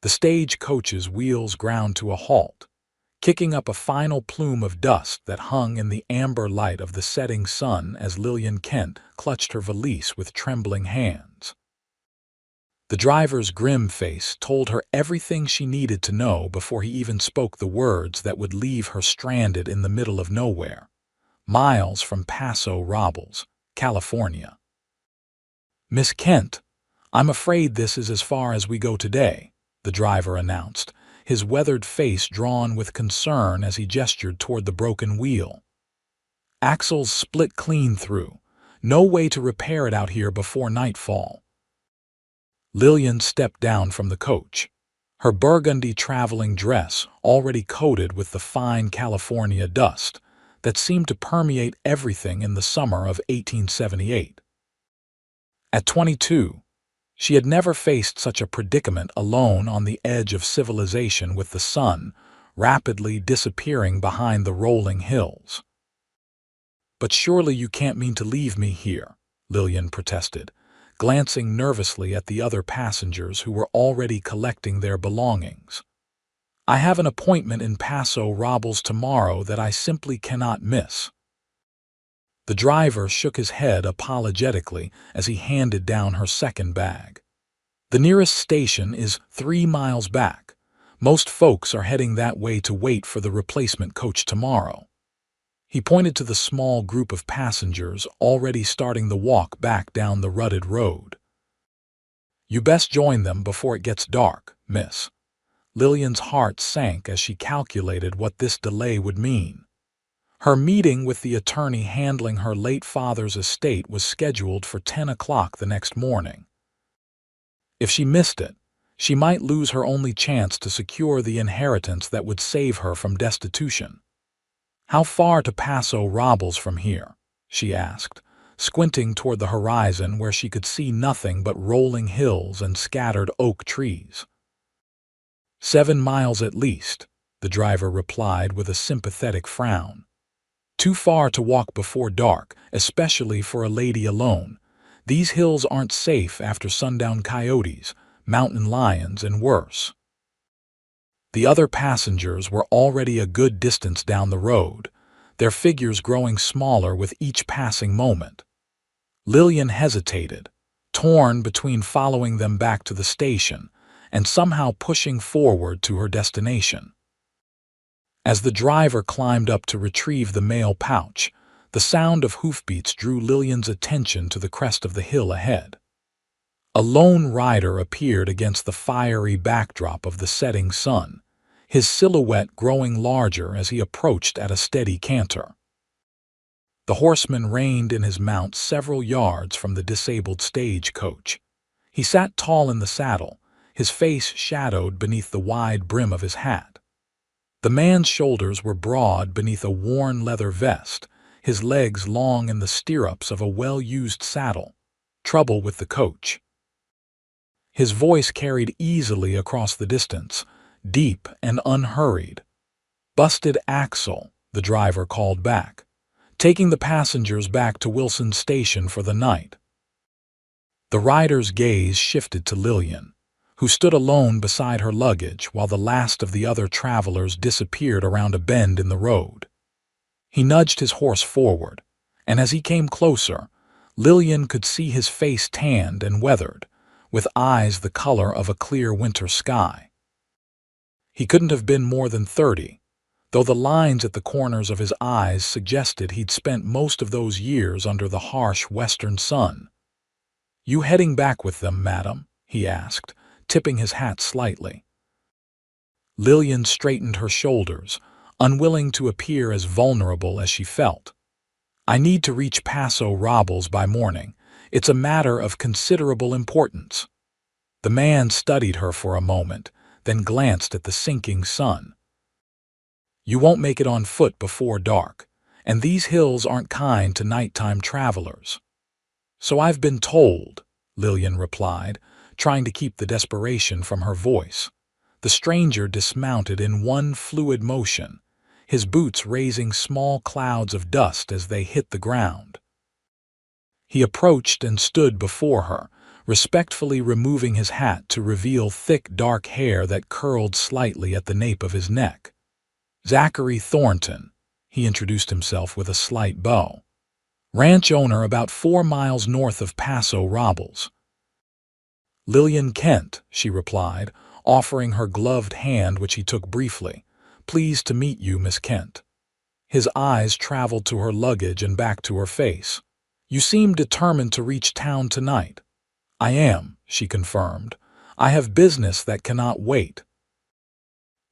The stagecoach's wheels ground to a halt, kicking up a final plume of dust that hung in the amber light of the setting sun as Lillian Kent clutched her valise with trembling hands. The driver's grim face told her everything she needed to know before he even spoke the words that would leave her stranded in the middle of nowhere, miles from Paso Robles, California. "Miss Kent, I'm afraid this is as far as we go today," the driver announced, his weathered face drawn with concern as he gestured toward the broken wheel. "Axles split clean through. No way to repair it out here before nightfall." Lillian stepped down from the coach, her burgundy traveling dress already coated with the fine California dust that seemed to permeate everything in the summer of 1878. At 22, she had never faced such a predicament alone on the edge of civilization with the sun rapidly disappearing behind the rolling hills. "But surely you can't mean to leave me here," Lillian protested, glancing nervously at the other passengers who were already collecting their belongings. "I have an appointment in Paso Robles tomorrow that I simply cannot miss." The driver shook his head apologetically as he handed down her second bag. "The nearest station is 3 miles back. Most folks are heading that way to wait for the replacement coach tomorrow." He pointed to the small group of passengers already starting the walk back down the rutted road. "You best join them before it gets dark, miss." Lillian's heart sank as she calculated what this delay would mean. Her meeting with the attorney handling her late father's estate was scheduled for 10 o'clock the next morning. If she missed it, she might lose her only chance to secure the inheritance that would save her from destitution. "How far to Paso Robles from here?" she asked, squinting toward the horizon where she could see nothing but rolling hills and scattered oak trees. 7 miles at least," the driver replied with a sympathetic frown. "Too far to walk before dark, especially for a lady alone. These hills aren't safe after sundown coyotes, mountain lions, and worse." The other passengers were already a good distance down the road, their figures growing smaller with each passing moment. Lillian hesitated, torn between following them back to the station and somehow pushing forward to her destination. As the driver climbed up to retrieve the mail pouch, the sound of hoofbeats drew Lillian's attention to the crest of the hill ahead. A lone rider appeared against the fiery backdrop of the setting sun, his silhouette growing larger as he approached at a steady canter. The horseman reined in his mount several yards from the disabled stagecoach. He sat tall in the saddle, his face shadowed beneath the wide brim of his hat. The man's shoulders were broad beneath a worn leather vest, his legs long in the stirrups of a well-used saddle. "Trouble with the coach." His voice carried easily across the distance, deep and unhurried. "Busted axle," the driver called back, taking the passengers back to Wilson Station for the night. The rider's gaze shifted to Lillian, who stood alone beside her luggage while the last of the other travelers disappeared around a bend in the road. He nudged his horse forward, and as he came closer, Lillian could see his face tanned and weathered, with eyes the color of a clear winter sky. He couldn't have been more than 30, though the lines at the corners of his eyes suggested he'd spent most of those years under the harsh western sun. "You heading back with them, madam?" he asked, tipping his hat slightly. Lillian straightened her shoulders, unwilling to appear as vulnerable as she felt. "I need to reach Paso Robles by morning. It's a matter of considerable importance." The man studied her for a moment, then glanced at the sinking sun. "You won't make it on foot before dark, and these hills aren't kind to nighttime travelers." "So I've been told," Lillian replied, trying to keep the desperation from her voice. The stranger dismounted in one fluid motion, his boots raising small clouds of dust as they hit the ground. He approached and stood before her, respectfully removing his hat to reveal thick dark hair that curled slightly at the nape of his neck. "Zachary Thornton," he introduced himself with a slight bow. "Ranch owner about 4 miles north of Paso Robles." "Lillian Kent," she replied, offering her gloved hand, which he took briefly. "Pleased to meet you, Miss Kent." His eyes traveled to her luggage and back to her face. "You seem determined to reach town tonight." "I am," she confirmed. "I have business that cannot wait."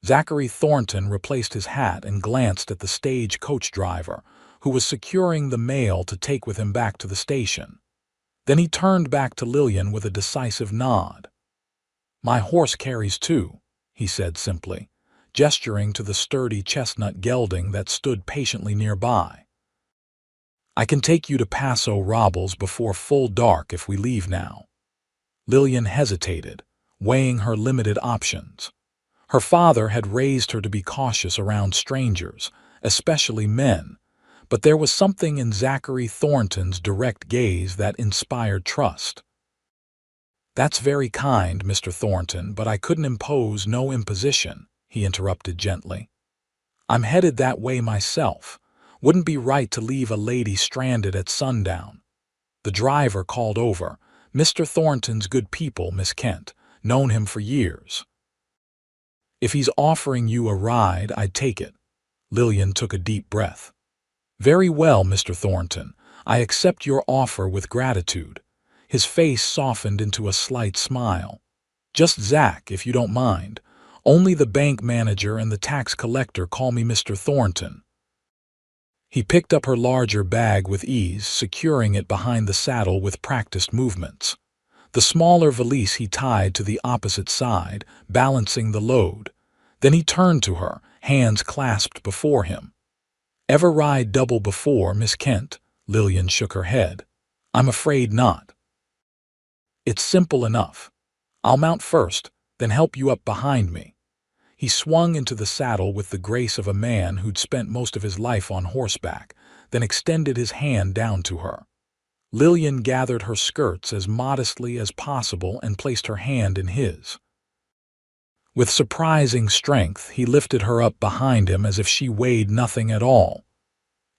Zachary Thornton replaced his hat and glanced at the stagecoach driver, who was securing the mail to take with him back to the station. Then he turned back to Lillian with a decisive nod. "My horse carries too," he said simply, gesturing to the sturdy chestnut gelding that stood patiently nearby. "I can take you to Paso Robles before full dark if we leave now." Lillian hesitated, weighing her limited options. Her father had raised her to be cautious around strangers, especially men, but there was something in Zachary Thornton's direct gaze that inspired trust. "That's very kind, Mr. Thornton, but I couldn't impose no imposition," he interrupted gently. "I'm headed that way myself. Wouldn't be right to leave a lady stranded at Sundown." The driver called over. "Mr. Thornton's good people, Miss Kent. Known him for years." "If he's offering you a ride, I'd take it." Lillian took a deep breath. "Very well, Mr. Thornton. I accept your offer with gratitude." His face softened into a slight smile. "Just Zach, if you don't mind. Only the bank manager and the tax collector call me Mr. Thornton." He picked up her larger bag with ease, securing it behind the saddle with practiced movements. The smaller valise he tied to the opposite side, balancing the load. Then he turned to her, hands clasped before him. "Ever ride double before, Miss Kent?" Lillian shook her head. "I'm afraid not." "It's simple enough. I'll mount first, then help you up behind me." He swung into the saddle with the grace of a man who'd spent most of his life on horseback, then extended his hand down to her. Lillian gathered her skirts as modestly as possible and placed her hand in his. With surprising strength, he lifted her up behind him as if she weighed nothing at all.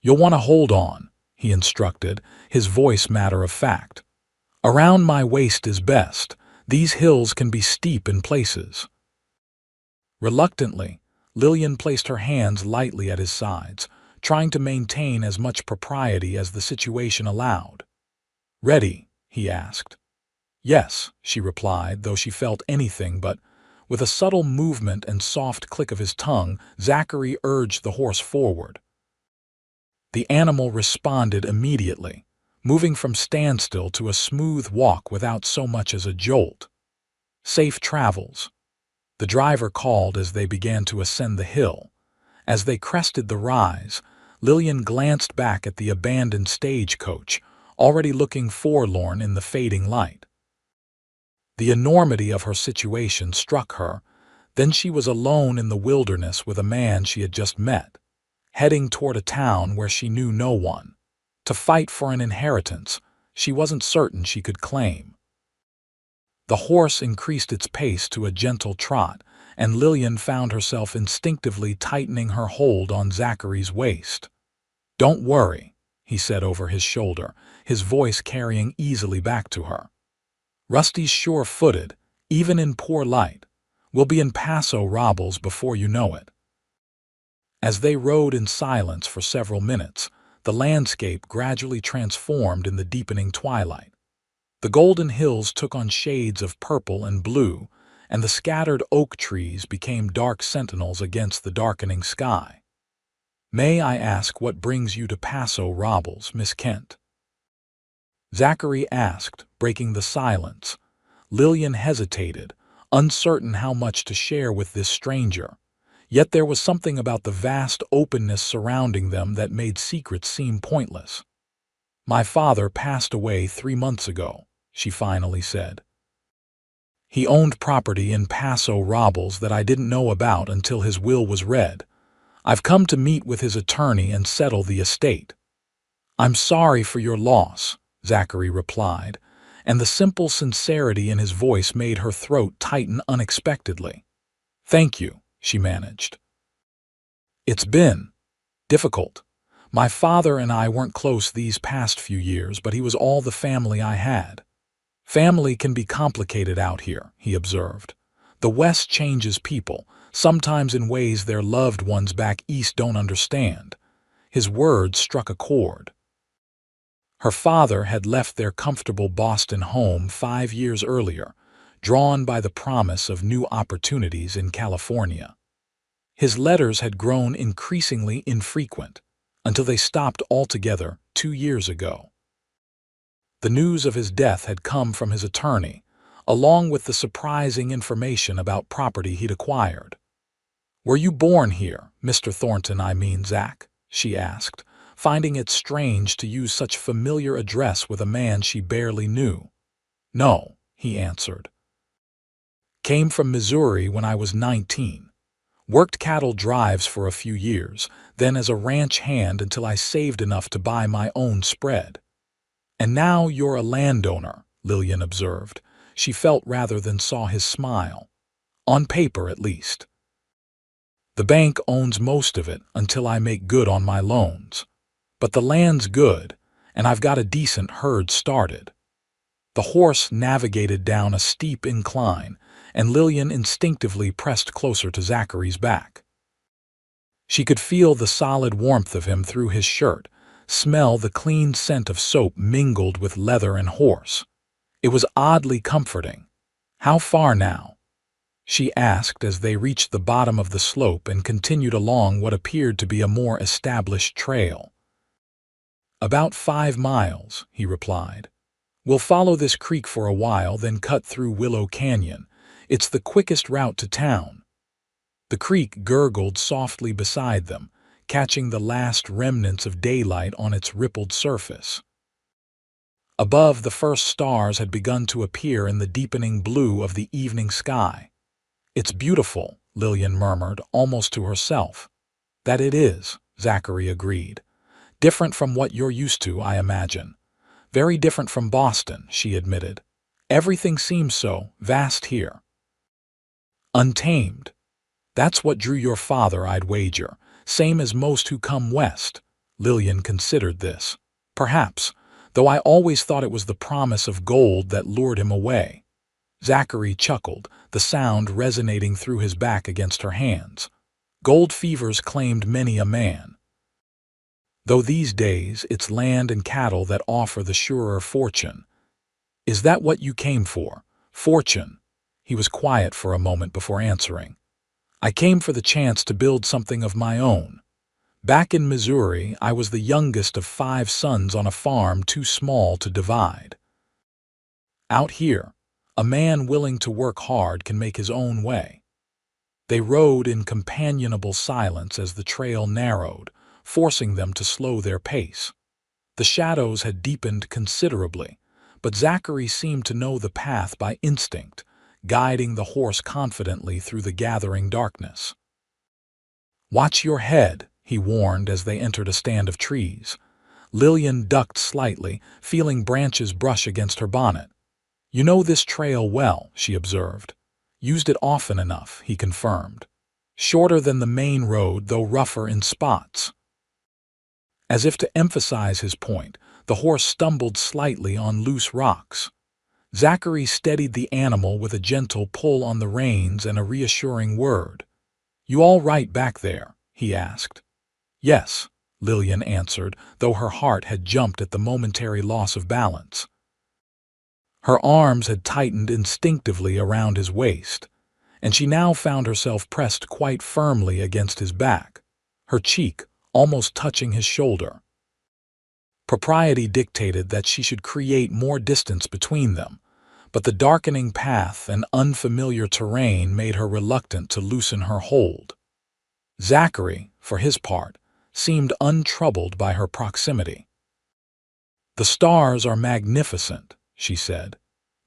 "You'll want to hold on," he instructed, his voice matter of fact. "Around my waist is best. These hills can be steep in places." Reluctantly, Lillian placed her hands lightly at his sides, trying to maintain as much propriety as the situation allowed. "Ready?" he asked. "Yes," she replied, though she felt anything but. With a subtle movement and soft click of his tongue, Zachary urged the horse forward. The animal responded immediately, moving from standstill to a smooth walk without so much as a jolt. "Safe travels," the driver called as they began to ascend the hill. As they crested the rise, Lillian glanced back at the abandoned stagecoach, already looking forlorn in the fading light. The enormity of her situation struck her. Then she was alone in the wilderness with a man she had just met, heading toward a town where she knew no one, to fight for an inheritance she wasn't certain she could claim. The horse increased its pace to a gentle trot, and Lillian found herself instinctively tightening her hold on Zachary's waist. "Don't worry," he said over his shoulder, his voice carrying easily back to her. "Rusty's sure-footed, even in poor light. We'll be in Paso Robles before you know it." As they rode in silence for several minutes, the landscape gradually transformed in the deepening twilight. The golden hills took on shades of purple and blue, and the scattered oak trees became dark sentinels against the darkening sky. "May I ask what brings you to Paso Robles, Miss Kent?" Zachary asked, breaking the silence. Lillian hesitated, uncertain how much to share with this stranger. Yet there was something about the vast openness surrounding them that made secrets seem pointless. "My father passed away 3 months ago," she finally said. "He owned property in Paso Robles that I didn't know about until his will was read. I've come to meet with his attorney and settle the estate." "I'm sorry for your loss," Zachary replied, and the simple sincerity in his voice made her throat tighten unexpectedly. "Thank you," she managed. "It's been difficult. My father and I weren't close these past few years, but he was all the family I had." "Family can be complicated out here," he observed. "The West changes people, sometimes in ways their loved ones back east don't understand." His words struck a chord. Her father had left their comfortable Boston home 5 years earlier, drawn by the promise of new opportunities in California. His letters had grown increasingly infrequent, until they stopped altogether 2 years ago. The news of his death had come from his attorney, along with the surprising information about property he'd acquired. "Were you born here, Mr. Thornton, I mean, Zach?" she asked, finding it strange to use such familiar address with a man she barely knew. "No," he answered. "Came from Missouri when I was 19. Worked cattle drives for a few years, then as a ranch hand until I saved enough to buy my own spread." "And now you're a landowner," Lillian observed. She felt rather than saw his smile. "On paper, at least." "The bank owns most of it until I make good on my loans. But the land's good, and I've got a decent herd started." The horse navigated down a steep incline, and Lillian instinctively pressed closer to Zachary's back. She could feel the solid warmth of him through his shirt, smell the clean scent of soap mingled with leather and horse. It was oddly comforting. "How far now?" she asked as they reached the bottom of the slope and continued along what appeared to be a more established trail. "About 5 miles, he replied. "We'll follow this creek for a while, then cut through Willow Canyon. It's the quickest route to town." The creek gurgled softly beside them, catching the last remnants of daylight on its rippled surface. Above, the first stars had begun to appear in the deepening blue of the evening sky. "It's beautiful," Lillian murmured, almost to herself. "That it is," Zachary agreed. "Different from what you're used to, I imagine." "Very different from Boston," she admitted. "Everything seems so vast here." "Untamed. That's what drew your father, I'd wager. Same as most who come west." Lillian considered this. "Perhaps, though I always thought it was the promise of gold that lured him away." Zachary chuckled, the sound resonating through his back against her hands. "Gold fever's claimed many a man. Though these days it's land and cattle that offer the surer fortune." "Is that what you came for? Fortune?" He was quiet for a moment before answering. "I came for the chance to build something of my own. Back in Missouri, I was the youngest of 5 sons on a farm too small to divide. Out here, a man willing to work hard can make his own way." They rode in companionable silence as the trail narrowed, forcing them to slow their pace. The shadows had deepened considerably, but Zachary seemed to know the path by instinct, guiding the horse confidently through the gathering darkness. "Watch your head," he warned as they entered a stand of trees. Lillian ducked slightly, feeling branches brush against her bonnet. "You know this trail well," she observed. "Used it often enough," he confirmed. "Shorter than the main road, though rougher in spots." As if to emphasize his point, the horse stumbled slightly on loose rocks. Zachary steadied the animal with a gentle pull on the reins and a reassuring word. "You all right back there?" he asked. "Yes," Lillian answered, though her heart had jumped at the momentary loss of balance. Her arms had tightened instinctively around his waist, and she now found herself pressed quite firmly against his back, her cheek almost touching his shoulder. Propriety dictated that she should create more distance between them, but the darkening path and unfamiliar terrain made her reluctant to loosen her hold. Zachary, for his part, seemed untroubled by her proximity. "The stars are magnificent," she said,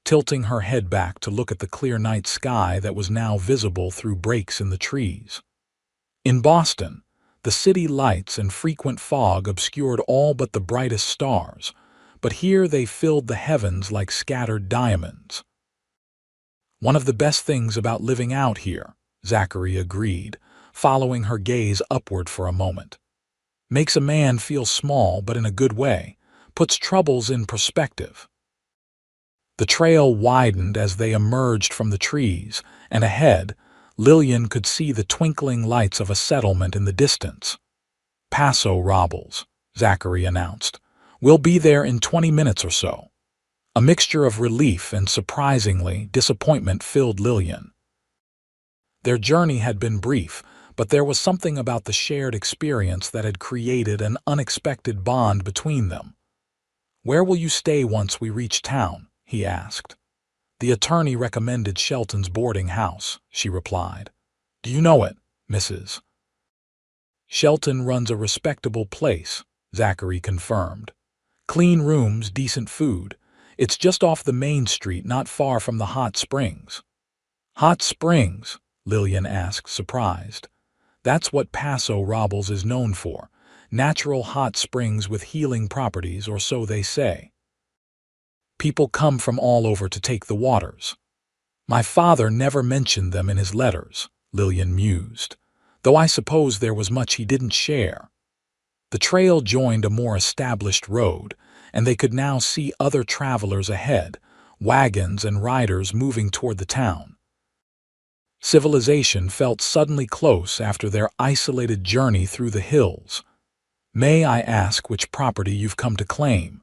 tilting her head back to look at the clear night sky that was now visible through breaks in the trees. In Boston, the city lights and frequent fog obscured all but the brightest stars, but here they filled the heavens like scattered diamonds. "One of the best things about living out here," Zachary agreed, following her gaze upward for a moment. "Makes a man feel small, but in a good way, puts troubles in perspective." The trail widened as they emerged from the trees, and ahead, Lillian could see the twinkling lights of a settlement in the distance. "Paso Robles," Zachary announced. "We'll be there in 20 minutes or so." A mixture of relief and, surprisingly, disappointment filled Lillian. Their journey had been brief, but there was something about the shared experience that had created an unexpected bond between them. "Where will you stay once we reach town?" he asked. "The attorney recommended Shelton's boarding house," she replied. "Do you know it, Mrs.?" "Shelton runs a respectable place," Zachary confirmed. "Clean rooms, decent food. It's just off the main street, not far from the hot springs." "Hot springs?" Lillian asked, surprised. "That's what Paso Robles is known for. Natural hot springs with healing properties, or so they say. People come from all over to take the waters." "My father never mentioned them in his letters," Lillian mused, "though I suppose there was much he didn't share." The trail joined a more established road, and they could now see other travelers ahead, wagons and riders moving toward the town. Civilization felt suddenly close after their isolated journey through the hills. "May I ask which property you've come to claim?"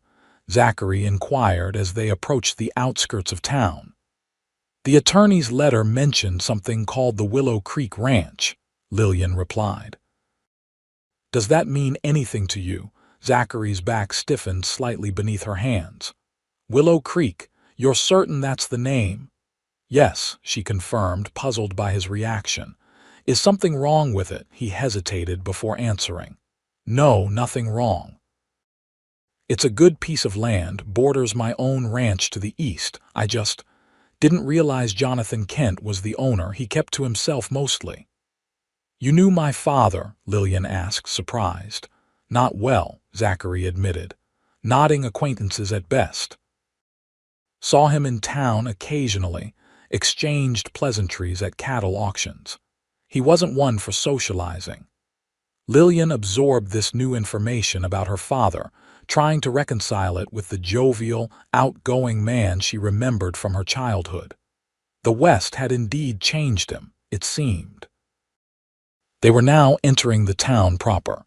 Zachary inquired as they approached the outskirts of town. "The attorney's letter mentioned something called the Willow Creek Ranch," Lillian replied. "Does that mean anything to you?" Zachary's back stiffened slightly beneath her hands. "Willow Creek, you're certain that's the name?" "Yes," she confirmed, puzzled by his reaction. "Is something wrong with it?" He hesitated before answering. "No, nothing wrong. It's a good piece of land, borders my own ranch to the east. I just didn't realize Jonathan Kent was the owner. He kept to himself mostly." "You knew my father?" Lillian asked, surprised. "Not well," Zachary admitted. "Nodding acquaintances at best. Saw him in town occasionally, exchanged pleasantries at cattle auctions. He wasn't one for socializing." Lillian absorbed this new information about her father, trying to reconcile it with the jovial, outgoing man she remembered from her childhood. The West had indeed changed him, it seemed. They were now entering the town proper,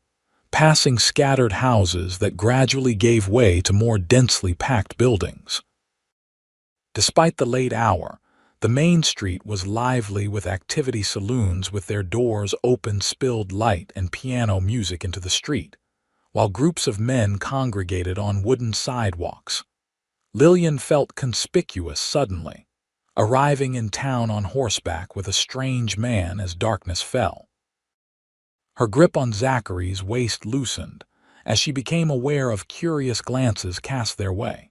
passing scattered houses that gradually gave way to more densely packed buildings. Despite the late hour, the main street was lively with activity saloons with their doors open, spilled light and piano music into the street, while groups of men congregated on wooden sidewalks. Lillian felt conspicuous suddenly, arriving in town on horseback with a strange man as darkness fell. Her grip on Zachary's waist loosened as she became aware of curious glances cast their way.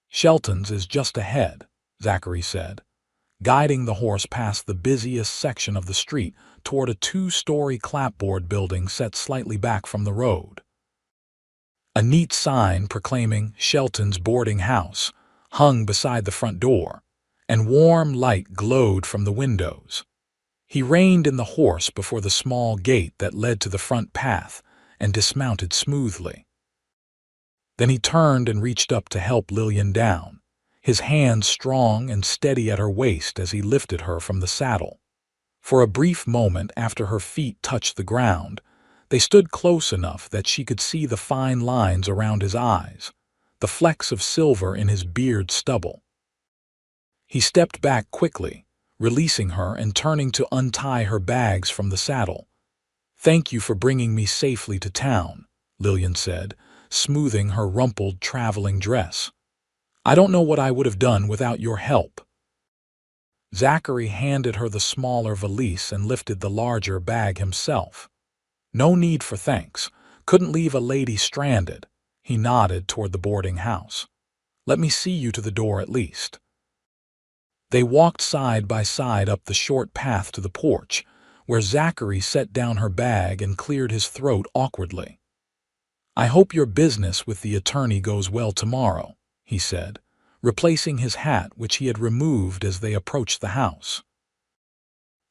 "Shelton's is just ahead," Zachary said, guiding the horse past the busiest section of the street toward a two-story clapboard building set slightly back from the road. A neat sign proclaiming Shelton's boarding house hung beside the front door, and warm light glowed from the windows. He reined in the horse before the small gate that led to the front path and dismounted smoothly. Then he turned and reached up to help Lillian down, his hands strong and steady at her waist as he lifted her from the saddle. For a brief moment after her feet touched the ground, they stood close enough that she could see the fine lines around his eyes, the flecks of silver in his beard stubble. He stepped back quickly, releasing her and turning to untie her bags from the saddle. "Thank you for bringing me safely to town," Lillian said, smoothing her rumpled traveling dress. "I don't know what I would have done without your help." Zachary handed her the smaller valise and lifted the larger bag himself. "No need for thanks. Couldn't leave a lady stranded." He nodded toward the boarding house. "Let me see you to the door at least." They walked side by side up the short path to the porch, where Zachary set down her bag and cleared his throat awkwardly. "I hope your business with the attorney goes well tomorrow," he said, replacing his hat which he had removed as they approached the house.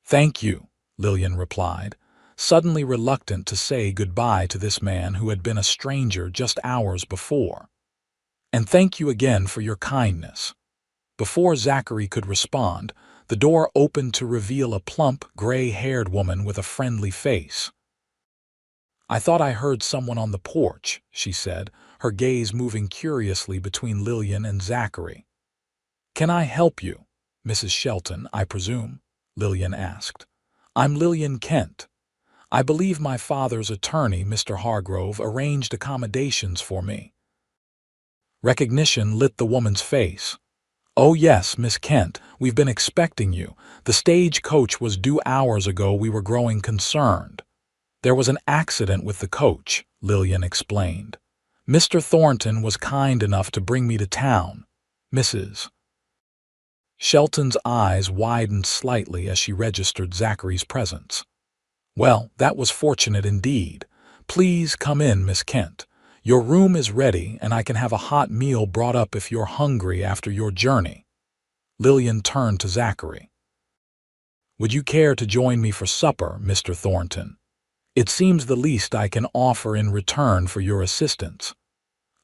"Thank you," Lillian replied, suddenly reluctant to say goodbye to this man who had been a stranger just hours before. "And thank you again for your kindness." Before Zachary could respond, the door opened to reveal a plump, gray-haired woman with a friendly face. "I thought I heard someone on the porch," she said, her gaze moving curiously between Lillian and Zachary. "Can I help you, Mrs. Shelton, I presume?" Lillian asked. "I'm Lillian Kent. I believe my father's attorney, Mr. Hargrove, arranged accommodations for me." Recognition lit the woman's face. "Oh yes, Miss Kent, we've been expecting you. The stagecoach was due hours ago. We were growing concerned." "There was an accident with the coach," Lillian explained. "Mr. Thornton was kind enough to bring me to town. Mrs. Shelton's eyes widened slightly as she registered Zachary's presence. "Well, that was fortunate indeed. Please come in, Miss Kent. Your room is ready, and I can have a hot meal brought up if you're hungry after your journey." Lillian turned to Zachary. "Would you care to join me for supper, Mr. Thornton? It seems the least I can offer in return for your assistance."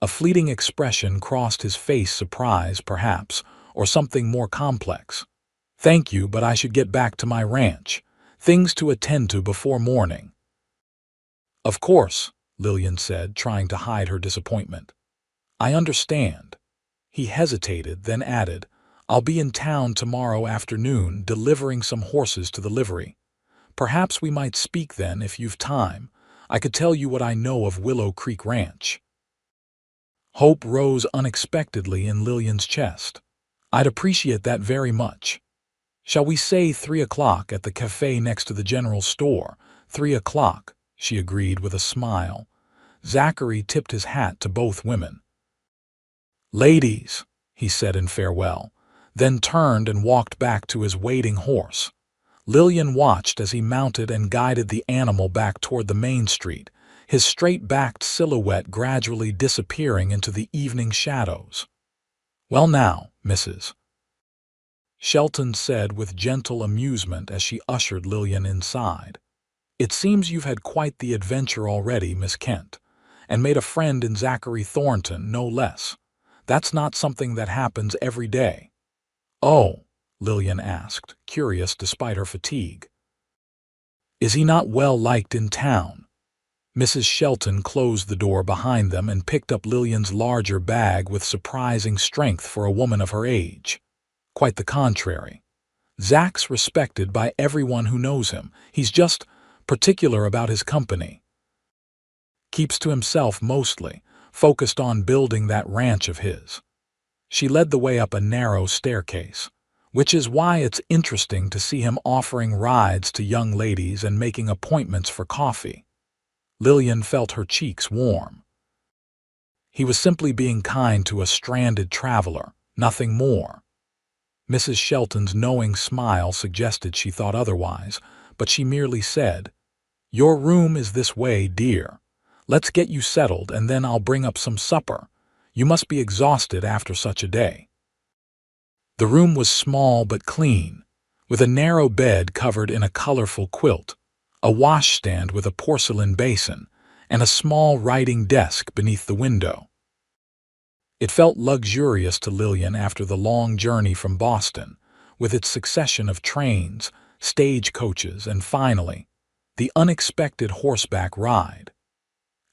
A fleeting expression crossed his face, surprise, perhaps, or something more complex. "Thank you, but I should get back to my ranch. Things to attend to before morning." "Of course," Lillian said, trying to hide her disappointment. "I understand." He hesitated, then added, "I'll be in town tomorrow afternoon delivering some horses to the livery. Perhaps we might speak then if you've time. I could tell you what I know of Willow Creek Ranch." Hope rose unexpectedly in Lillian's chest. "I'd appreciate that very much. Shall we say 3 o'clock at the cafe next to the general store?" 3 o'clock, she agreed with a smile. Zachary tipped his hat to both women. "Ladies," he said in farewell, then turned and walked back to his waiting horse. Lillian watched as he mounted and guided the animal back toward the main street, his straight-backed silhouette gradually disappearing into the evening shadows. "Well now, Mrs. Shelton said with gentle amusement as she ushered Lillian inside. "It seems you've had quite the adventure already, Miss Kent, and made a friend in Zachary Thornton, no less. That's not something that happens every day." "Oh," Lillian asked, curious despite her fatigue. "Is he not well liked in town?" Mrs. Shelton closed the door behind them and picked up Lillian's larger bag with surprising strength for a woman of her age. "Quite the contrary. Zach's respected by everyone who knows him. He's just particular about his company. Keeps to himself mostly, focused on building that ranch of his." She led the way up a narrow staircase, which is why it's interesting to see him offering rides to young ladies and making appointments for coffee. Lillian felt her cheeks warm. He was simply being kind to a stranded traveler, nothing more. Mrs. Shelton's knowing smile suggested she thought otherwise, but she merely said, "Your room is this way, dear. Let's get you settled and then I'll bring up some supper. You must be exhausted after such a day." The room was small but clean, with a narrow bed covered in a colorful quilt, a washstand with a porcelain basin, and a small writing desk beneath the window. It felt luxurious to Lillian after the long journey from Boston, with its succession of trains, stagecoaches, and finally, the unexpected horseback ride.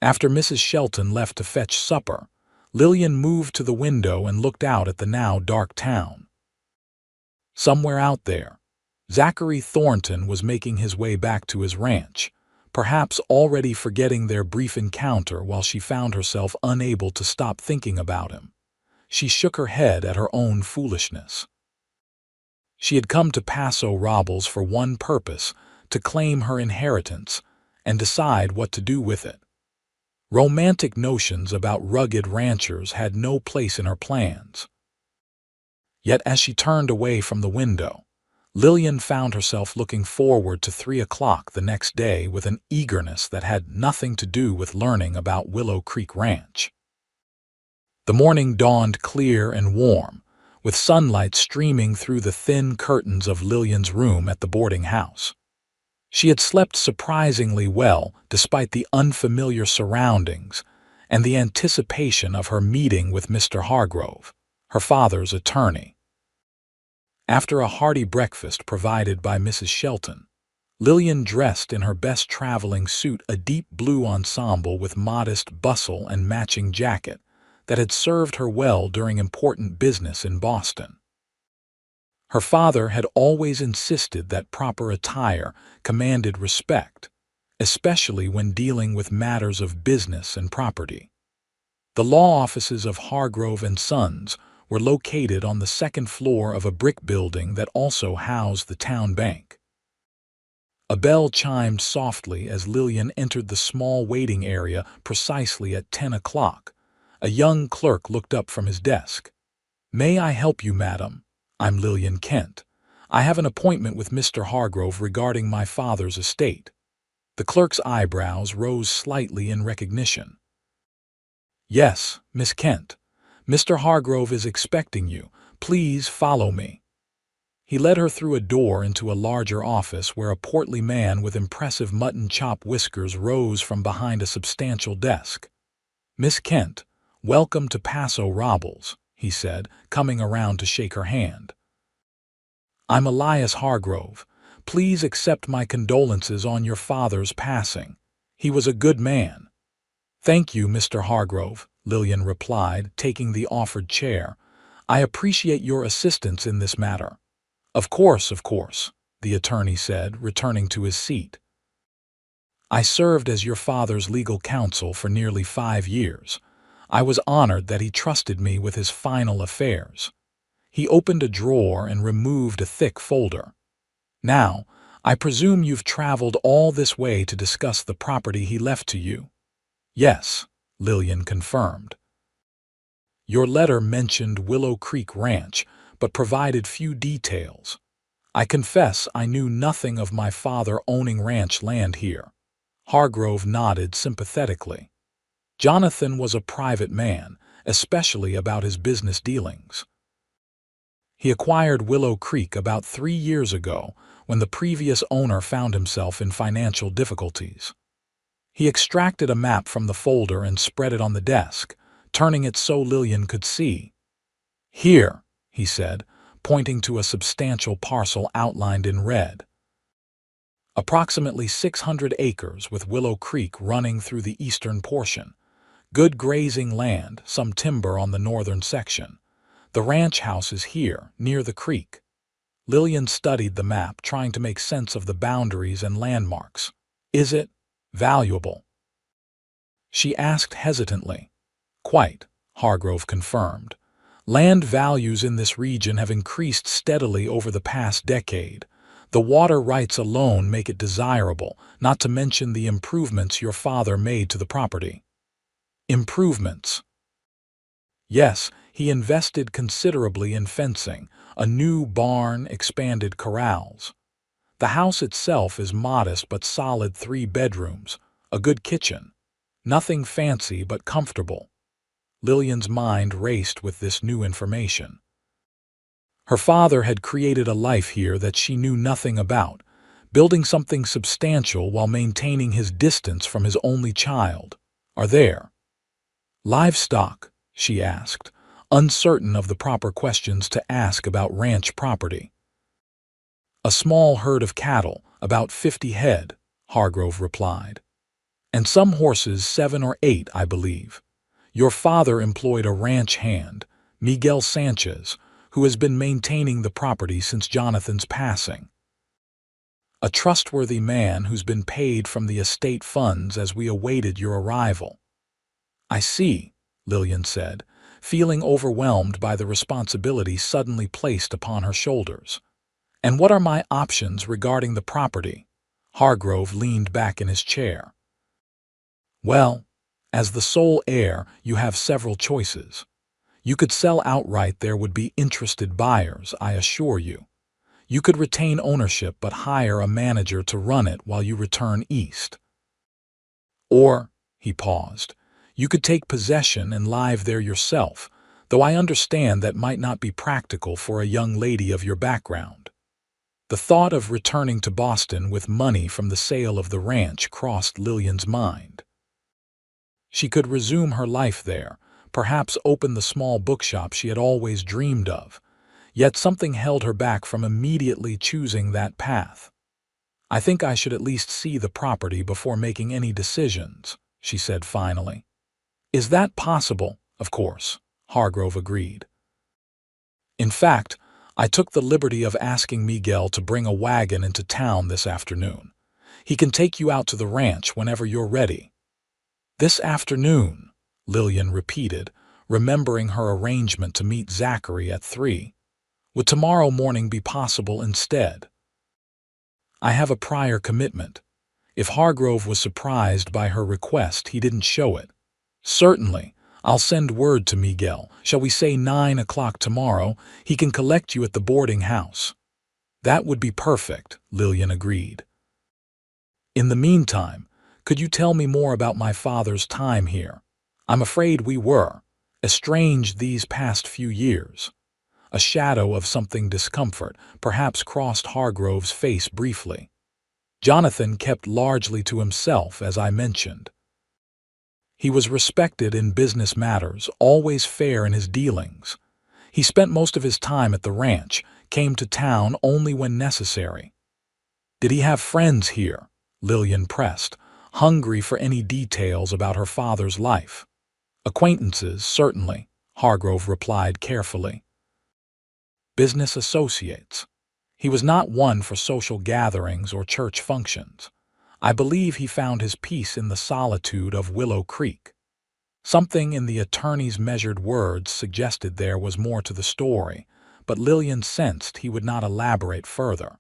After Mrs. Shelton left to fetch supper, Lillian moved to the window and looked out at the now dark town. Somewhere out there, Zachary Thornton was making his way back to his ranch, perhaps already forgetting their brief encounter while she found herself unable to stop thinking about him. She shook her head at her own foolishness. She had come to Paso Robles for one purpose, to claim her inheritance and decide what to do with it. Romantic notions about rugged ranchers had no place in her plans. Yet as she turned away from the window, Lillian found herself looking forward to 3 o'clock the next day with an eagerness that had nothing to do with learning about Willow Creek Ranch. The morning dawned clear and warm, with sunlight streaming through the thin curtains of Lillian's room at the boarding house. She had slept surprisingly well despite the unfamiliar surroundings and the anticipation of her meeting with Mr. Hargrove, her father's attorney. After a hearty breakfast provided by Mrs. Shelton, Lillian dressed in her best traveling suit, a deep blue ensemble with modest bustle and matching jacket that had served her well during important business in Boston. Her father had always insisted that proper attire commanded respect, especially when dealing with matters of business and property. The law offices of Hargrove and Sons were located on the second floor of a brick building that also housed the town bank. A bell chimed softly as Lillian entered the small waiting area precisely at 10 o'clock. A young clerk looked up from his desk. "May I help you, madam? I'm Lillian Kent. I have an appointment with Mr. Hargrove regarding my father's estate." The clerk's eyebrows rose slightly in recognition. "Yes, Miss Kent. Mr. Hargrove is expecting you. Please follow me." He led her through a door into a larger office where a portly man with impressive mutton chop whiskers rose from behind a substantial desk. "Miss Kent, welcome to Paso Robles," he said, coming around to shake her hand. "I'm Elias Hargrove. Please accept my condolences on your father's passing. He was a good man." "Thank you, Mr. Hargrove," Lillian replied, taking the offered chair. "I appreciate your assistance in this matter." Of course," the attorney said, returning to his seat. "I served as your father's legal counsel for nearly 5 years. I was honored that he trusted me with his final affairs." He opened a drawer and removed a thick folder. "Now, I presume you've traveled all this way to discuss the property he left to you?" "Yes," Lillian confirmed. "Your letter mentioned Willow Creek Ranch, but provided few details. I confess I knew nothing of my father owning ranch land here." Hargrove nodded sympathetically. "Jonathan was a private man, especially about his business dealings. He acquired Willow Creek about 3 years ago when the previous owner found himself in financial difficulties." He extracted a map from the folder and spread it on the desk, turning it so Lillian could see. "Here," he said, pointing to a substantial parcel outlined in red. "Approximately 600 acres with Willow Creek running through the eastern portion. Good grazing land, some timber on the northern section. The ranch house is here, near the creek." Lillian studied the map, trying to make sense of the boundaries and landmarks. "Is it valuable?" she asked hesitantly. "Quite," Hargrove confirmed. "Land values in this region have increased steadily over the past decade. The water rights alone make it desirable, not to mention the improvements your father made to the property." "Improvements?" "Yes, he invested considerably in fencing, a new barn, expanded corrals. The house itself is modest but solid, 3 bedrooms, a good kitchen. Nothing fancy but comfortable." Lillian's mind raced with this new information. Her father had created a life here that she knew nothing about, building something substantial while maintaining his distance from his only child. "Are there livestock?" she asked, uncertain of the proper questions to ask about ranch property. "A small herd of cattle, about 50 head, Hargrove replied. "And some horses, 7 or 8, I believe. Your father employed a ranch hand, Miguel Sanchez, who has been maintaining the property since Jonathan's passing. A trustworthy man who's been paid from the estate funds as we awaited your arrival." "I see," Lillian said, feeling overwhelmed by the responsibility suddenly placed upon her shoulders. "And what are my options regarding the property?" Hargrove leaned back in his chair. "Well, as the sole heir, you have several choices. You could sell outright. There would be interested buyers, I assure you. You could retain ownership but hire a manager to run it while you return east. Or, he paused, you could take possession and live there yourself, though I understand that might not be practical for a young lady of your background. The thought of returning to Boston with money from the sale of the ranch crossed Lillian's mind. She could resume her life there, perhaps open the small bookshop she had always dreamed of, yet something held her back from immediately choosing that path. I think I should at least see the property before making any decisions, she said finally. Is that possible? Of course, Hargrove agreed. In fact, I took the liberty of asking Miguel to bring a wagon into town this afternoon. He can take you out to the ranch whenever you're ready. This afternoon, Lillian repeated, remembering her arrangement to meet Zachary at 3. Would tomorrow morning be possible instead? I have a prior commitment. If Hargrove was surprised by her request, he didn't show it. Certainly, I'll send word to Miguel. Shall we say 9 o'clock tomorrow? He can collect you at the boarding house. That would be perfect, Lillian agreed. In the meantime, could you tell me more about my father's time here? I'm afraid we were estranged these past few years. A shadow of something discomfort perhaps crossed Hargrove's face briefly. Jonathan kept largely to himself, as I mentioned. He was respected in business matters, always fair in his dealings. He spent most of his time at the ranch, came to town only when necessary. Did he have friends here? Lillian pressed, hungry for any details about her father's life. Acquaintances, certainly, Hargrove replied carefully. Business associates. He was not one for social gatherings or church functions. I believe he found his peace in the solitude of Willow Creek. Something in the attorney's measured words suggested there was more to the story, but Lillian sensed he would not elaborate further.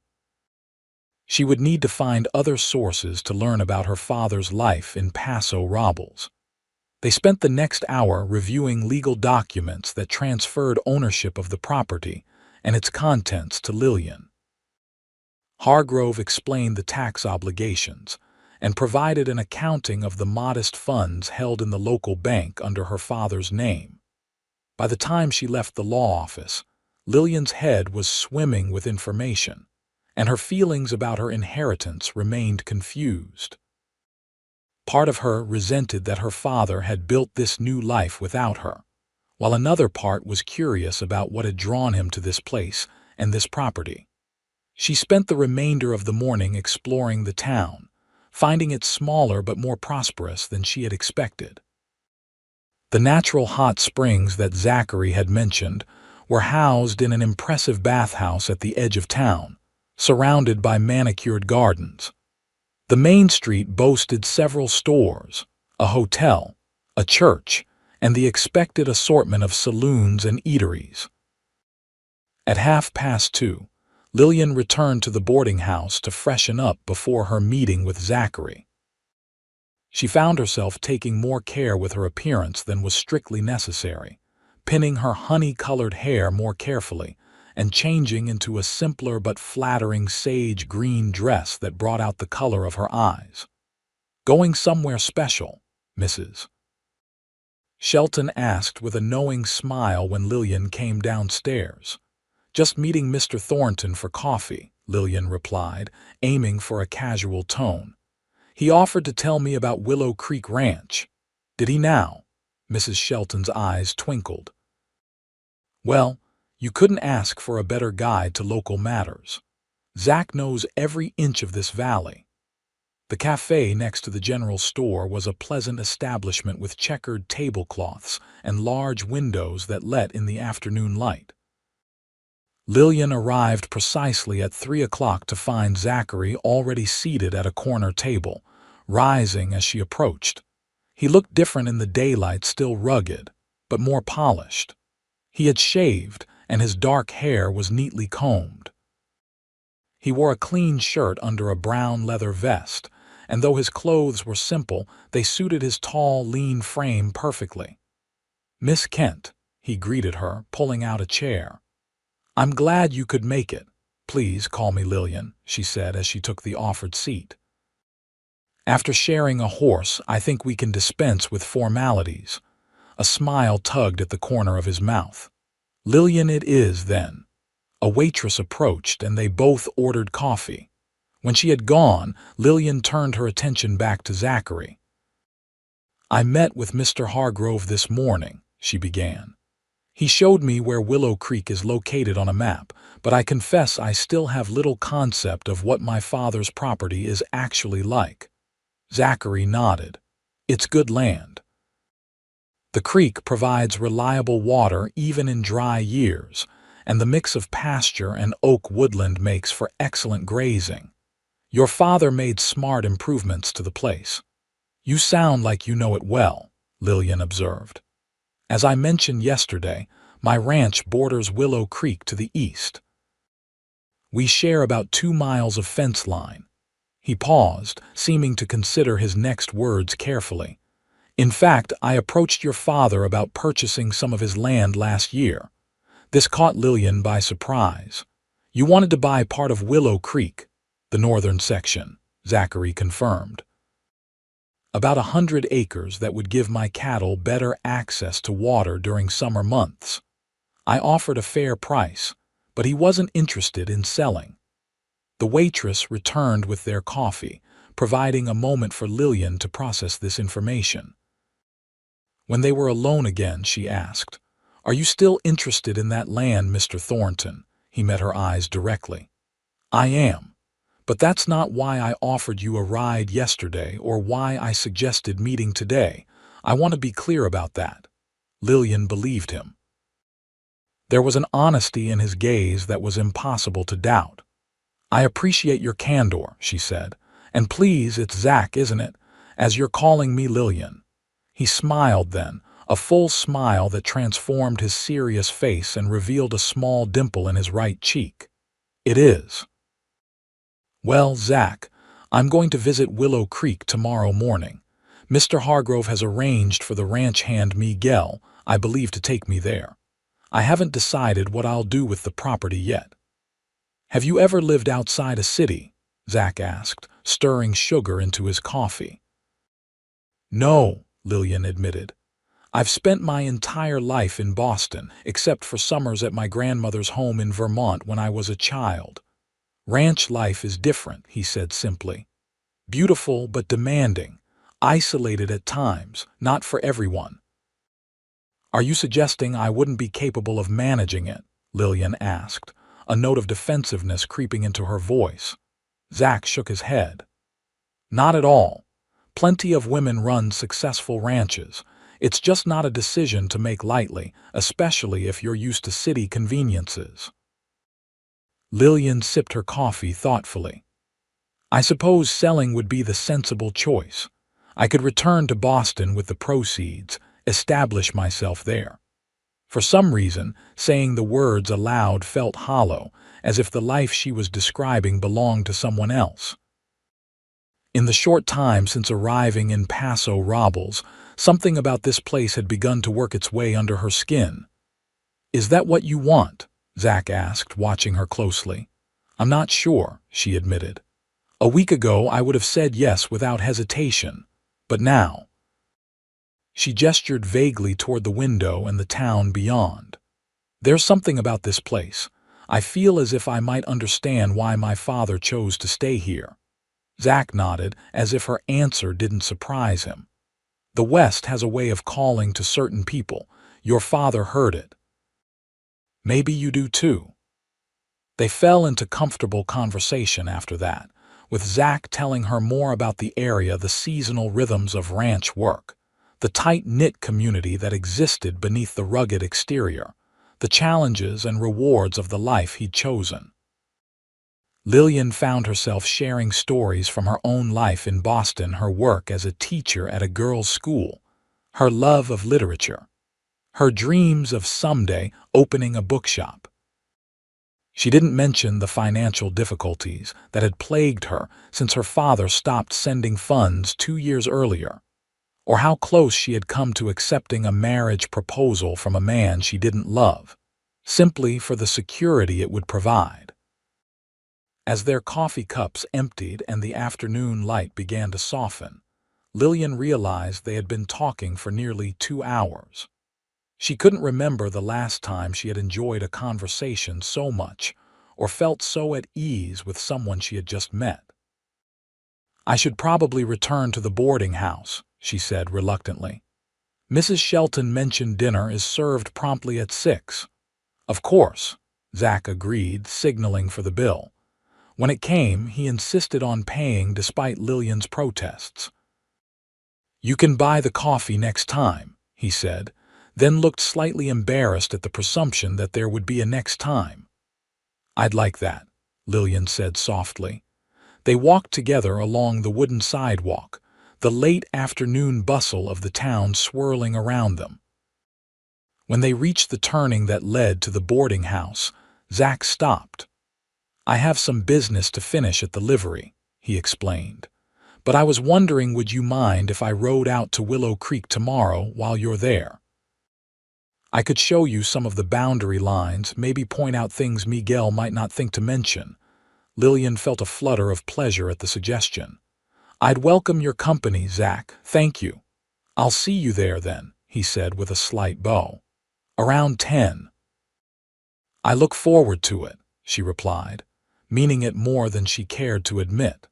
She would need to find other sources to learn about her father's life in Paso Robles. They spent the next hour reviewing legal documents that transferred ownership of the property and its contents to Lillian. Hargrove explained the tax obligations and provided an accounting of the modest funds held in the local bank under her father's name. By the time she left the law office, Lillian's head was swimming with information, and her feelings about her inheritance remained confused. Part of her resented that her father had built this new life without her, while another part was curious about what had drawn him to this place and this property. She spent the remainder of the morning exploring the town, finding it smaller but more prosperous than she had expected. The natural hot springs that Zachary had mentioned were housed in an impressive bathhouse at the edge of town, surrounded by manicured gardens. The main street boasted several stores, a hotel, a church, and the expected assortment of saloons and eateries. At 2:30, Lillian returned to the boarding house to freshen up before her meeting with Zachary. She found herself taking more care with her appearance than was strictly necessary, pinning her honey-colored hair more carefully, and changing into a simpler but flattering sage green dress that brought out the color of her eyes. "Going somewhere special, Mrs.?" Shelton asked with a knowing smile when Lillian came downstairs. "Just meeting Mr. Thornton for coffee," Lillian replied, aiming for a casual tone. "He offered to tell me about Willow Creek Ranch." "Did he now?" Mrs. Shelton's eyes twinkled. "Well, you couldn't ask for a better guide to local matters. Zach knows every inch of this valley." The cafe next to the general store was a pleasant establishment with checkered tablecloths and large windows that let in the afternoon light. Lillian arrived precisely at 3 o'clock to find Zachary already seated at a corner table, rising as she approached. He looked different in the daylight, still rugged, but more polished. He had shaved, and his dark hair was neatly combed. He wore a clean shirt under a brown leather vest, and though his clothes were simple, they suited his tall, lean frame perfectly. "Miss Kent," he greeted her, pulling out a chair. "I'm glad you could make it. "Please call me Lillian," she said as she took the offered seat. "After sharing a horse, I think we can dispense with formalities." A smile tugged at the corner of his mouth. "Lillian it is, then." A waitress approached, and they both ordered coffee. When she had gone, Lillian turned her attention back to Zachary. "I met with Mr. Hargrove this morning," she began. "He showed me where Willow Creek is located on a map, but I confess I still have little concept of what my father's property is actually like." Zachary nodded. "It's good land. The creek provides reliable water even in dry years, and the mix of pasture and oak woodland makes for excellent grazing. Your father made smart improvements to the place." "You sound like you know it well," Lillian observed. "As I mentioned yesterday, my ranch borders Willow Creek to the east. We share about 2 miles of fence line." He paused, seeming to consider his next words carefully. "In fact, I approached your father about purchasing some of his land last year." This caught Lillian by surprise. "You wanted to buy part of Willow Creek?" "The northern section," Zachary confirmed. "About 100 acres that would give my cattle better access to water during summer months." I offered a fair price, but he wasn't interested in selling. The waitress returned with their coffee, providing a moment for Lillian to process this information. When they were alone again, she asked, "Are you still interested in that land, Mr. Thornton?" He met her eyes directly. "I am. But that's not why I offered you a ride yesterday or why I suggested meeting today. I want to be clear about that." Lillian believed him. There was an honesty in his gaze that was impossible to doubt. "I appreciate your candor," she said. "And please, it's Zach, isn't it? As you're calling me Lillian." He smiled then, a full smile that transformed his serious face and revealed a small dimple in his right cheek. "It is." "Well, Zach, I'm going to visit Willow Creek tomorrow morning. Mr. Hargrove has arranged for the ranch hand Miguel, I believe, to take me there. I haven't decided what I'll do with the property yet." "Have you ever lived outside a city?" Zach asked, stirring sugar into his coffee. "No," Lillian admitted. "I've spent my entire life in Boston, except for summers at my grandmother's home in Vermont when I was a child." "Ranch life is different," he said simply. "Beautiful but demanding, isolated at times, not for everyone." "Are you suggesting I wouldn't be capable of managing it?" Lillian asked, a note of defensiveness creeping into her voice. Zach shook his head. "Not at all. Plenty of women run successful ranches. It's just not a decision to make lightly, especially if you're used to city conveniences." Lillian sipped her coffee thoughtfully. "I suppose selling would be the sensible choice. I could return to Boston with the proceeds, establish myself there." For some reason, saying the words aloud felt hollow, as if the life she was describing belonged to someone else. In the short time since arriving in Paso Robles, something about this place had begun to work its way under her skin. "Is that what you want?" Zach asked, watching her closely. "I'm not sure," she admitted. "A week ago I would have said yes without hesitation, but now—" She gestured vaguely toward the window and the town beyond. "There's something about this place. I feel as if I might understand why my father chose to stay here." Zach nodded, as if her answer didn't surprise him. "The West has a way of calling to certain people. Your father heard it. Maybe you do too." They fell into comfortable conversation after that, with Zach telling her more about the area, the seasonal rhythms of ranch work, the tight-knit community that existed beneath the rugged exterior, the challenges and rewards of the life he'd chosen. Lillian found herself sharing stories from her own life in Boston, her work as a teacher at a girls' school, her love of literature, her dreams of someday opening a bookshop. She didn't mention the financial difficulties that had plagued her since her father stopped sending funds 2 years earlier, or how close she had come to accepting a marriage proposal from a man she didn't love, simply for the security it would provide. As their coffee cups emptied and the afternoon light began to soften, Lillian realized they had been talking for nearly 2 hours. She couldn't remember the last time she had enjoyed a conversation so much or felt so at ease with someone she had just met. "I should probably return to the boarding house," she said reluctantly. "Mrs. Shelton mentioned dinner is served promptly at 6. "Of course," Zach agreed, signaling for the bill. When it came, he insisted on paying despite Lillian's protests. "You can buy the coffee next time," he said, then looked slightly embarrassed at the presumption that there would be a next time. "I'd like that," Lillian said softly. They walked together along the wooden sidewalk, the late afternoon bustle of the town swirling around them. When they reached the turning that led to the boarding house, Zach stopped. "I have some business to finish at the livery," he explained. "But I was wondering, would you mind if I rode out to Willow Creek tomorrow while you're there? I could show you some of the boundary lines, maybe point out things Miguel might not think to mention." Lillian felt a flutter of pleasure at the suggestion. "I'd welcome your company, Zach, thank you." "I'll see you there then," he said with a slight bow. "Around 10. "I look forward to it," she replied, meaning it more than she cared to admit.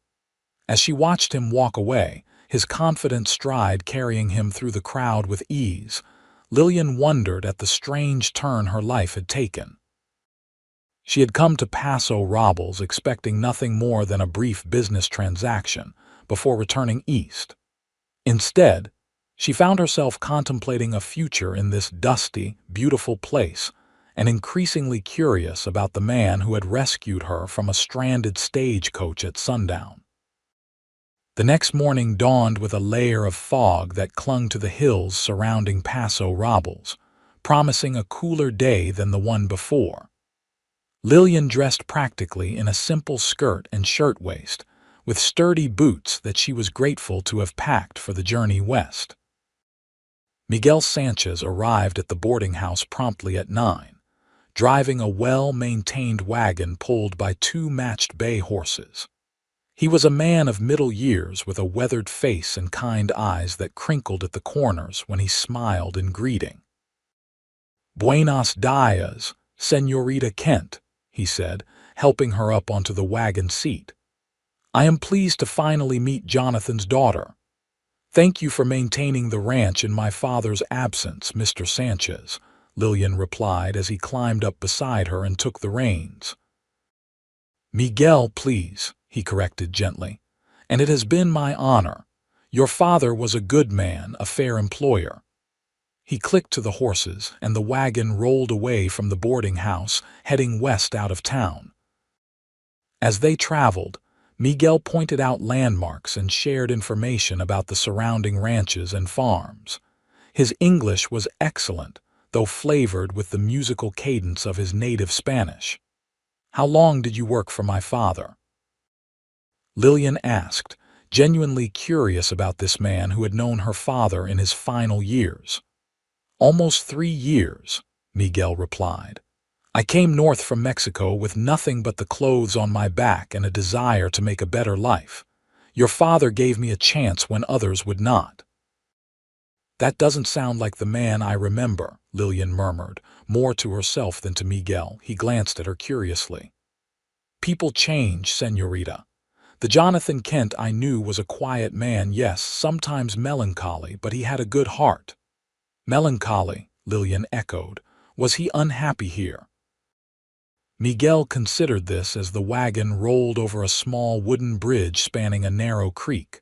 As she watched him walk away, his confident stride carrying him through the crowd with ease, Lillian wondered at the strange turn her life had taken. She had come to Paso Robles expecting nothing more than a brief business transaction before returning east. Instead, she found herself contemplating a future in this dusty, beautiful place and increasingly curious about the man who had rescued her from a stranded stagecoach at Sundown. The next morning dawned with a layer of fog that clung to the hills surrounding Paso Robles, promising a cooler day than the one before. Lillian dressed practically in a simple skirt and shirtwaist, with sturdy boots that she was grateful to have packed for the journey west. Miguel Sanchez arrived at the boarding house promptly at 9, driving a well-maintained wagon pulled by 2 matched bay horses. He was a man of middle years with a weathered face and kind eyes that crinkled at the corners when he smiled in greeting. "Buenos dias, Señorita Kent," he said, helping her up onto the wagon seat. "I am pleased to finally meet Jonathan's daughter." "Thank you for maintaining the ranch in my father's absence, Mr. Sanchez," Lillian replied as he climbed up beside her and took the reins. "Miguel, please," he corrected gently. "And it has been my honor. Your father was a good man, a fair employer." He clicked to the horses, and the wagon rolled away from the boarding house, heading west out of town. As they traveled, Miguel pointed out landmarks and shared information about the surrounding ranches and farms. His English was excellent, though flavored with the musical cadence of his native Spanish. "How long did you work for my father?" Lillian asked, genuinely curious about this man who had known her father in his final years. "Almost 3 years," Miguel replied. "I came north from Mexico with nothing but the clothes on my back and a desire to make a better life. Your father gave me a chance when others would not." "That doesn't sound like the man I remember," Lillian murmured, more to herself than to Miguel. He glanced at her curiously. "People change, Señorita. The Jonathan Kent I knew was a quiet man, yes, sometimes melancholy, but he had a good heart." "Melancholy," Lillian echoed. "Was he unhappy here?" Miguel considered this as the wagon rolled over a small wooden bridge spanning a narrow creek.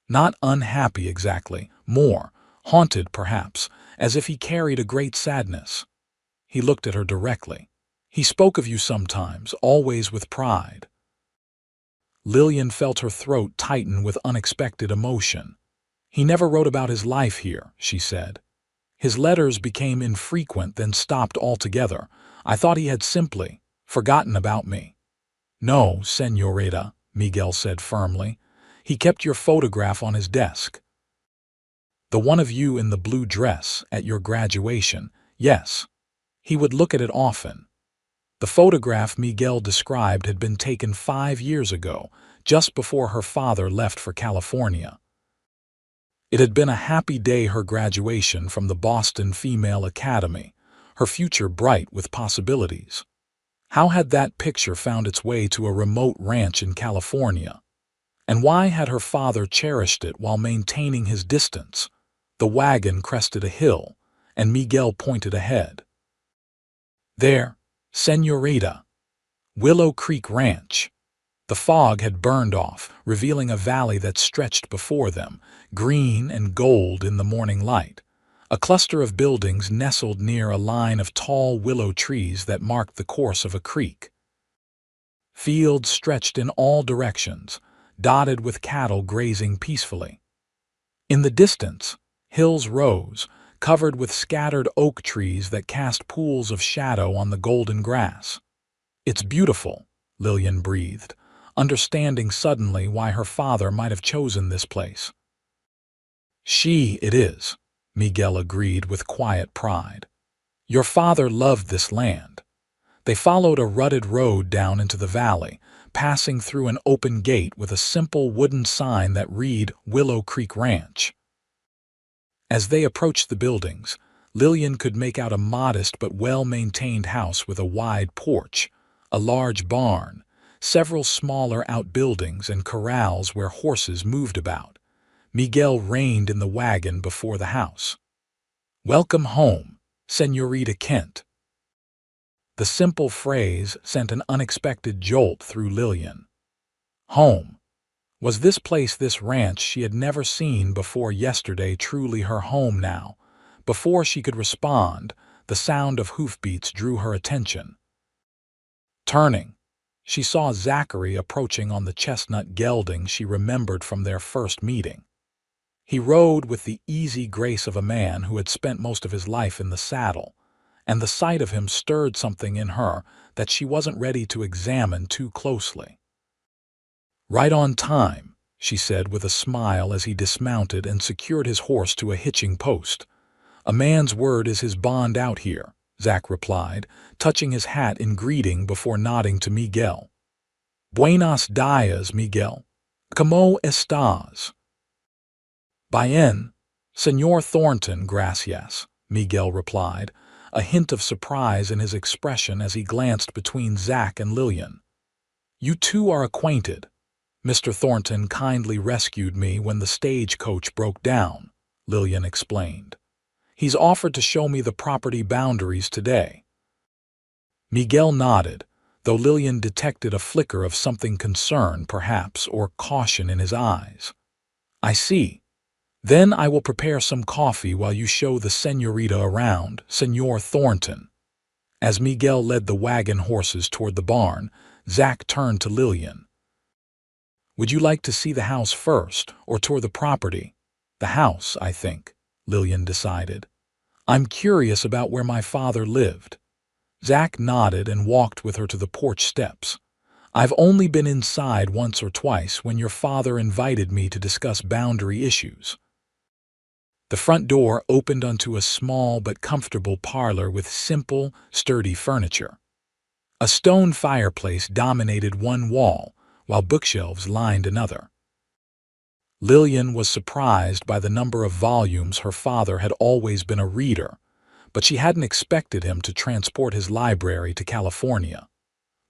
"Not unhappy exactly, more haunted perhaps, as if he carried a great sadness." He looked at her directly. "He spoke of you sometimes, always with pride." Lillian felt her throat tighten with unexpected emotion. "He never wrote about his life here," she said. "His letters became infrequent, then stopped altogether. I thought he had simply forgotten about me." "No, Señorita," Miguel said firmly. "He kept your photograph on his desk." "The one of you in the blue dress at your graduation, yes. He would look at it often." The photograph Miguel described had been taken 5 years ago, just before her father left for California. It had been a happy day, her graduation from the Boston Female Academy, her future bright with possibilities. How had that picture found its way to a remote ranch in California? And why had her father cherished it while maintaining his distance? The wagon crested a hill, and Miguel pointed ahead. There, Señorita. Willow Creek Ranch. The fog had burned off, revealing a valley that stretched before them, green and gold in the morning light. A cluster of buildings nestled near a line of tall willow trees that marked the course of a creek. Fields stretched in all directions, dotted with cattle grazing peacefully. In the distance, hills rose, covered with scattered oak trees that cast pools of shadow on the golden grass. "It's beautiful," Lillian breathed, understanding suddenly why her father might have chosen this place. "It is," Miguel agreed with quiet pride. "Your father loved this land." They followed a rutted road down into the valley, passing through an open gate with a simple wooden sign that read Willow Creek Ranch. As they approached the buildings, Lillian could make out a modest but well-maintained house with a wide porch, a large barn, several smaller outbuildings and corrals where horses moved about. Miguel reined in the wagon before the house. "Welcome home, Señorita Kent." The simple phrase sent an unexpected jolt through Lillian. Home. Was this place, this ranch she had never seen before yesterday, truly her home now? Before she could respond, the sound of hoofbeats drew her attention. Turning, she saw Zachary approaching on the chestnut gelding she remembered from their first meeting. He rode with the easy grace of a man who had spent most of his life in the saddle, and the sight of him stirred something in her that she wasn't ready to examine too closely. "Right on time," she said with a smile as he dismounted and secured his horse to a hitching post. "A man's word is his bond out here," Zach replied, touching his hat in greeting before nodding to Miguel. "Buenos dias, Miguel. ¿Cómo estás?" "Bien, Señor Thornton, gracias," Miguel replied, a hint of surprise in his expression as he glanced between Zach and Lillian. "You two are acquainted. Mr. Thornton kindly rescued me when the stagecoach broke down," Lillian explained. "He's offered to show me the property boundaries today." Miguel nodded, though Lillian detected a flicker of something concern, perhaps, or caution in his eyes. "I see. Then I will prepare some coffee while you show the señorita around, Señor Thornton." As Miguel led the wagon horses toward the barn, Zach turned to Lillian. "Would you like to see the house first, or tour the property?" "The house, I think," Lillian decided. "I'm curious about where my father lived." Zach nodded and walked with her to the porch steps. "I've only been inside once or twice when your father invited me to discuss boundary issues." The front door opened onto a small but comfortable parlor with simple, sturdy furniture. A stone fireplace dominated one wall, while bookshelves lined another. Lillian was surprised by the number of volumes. Her father had always been a reader, but she hadn't expected him to transport his library to California.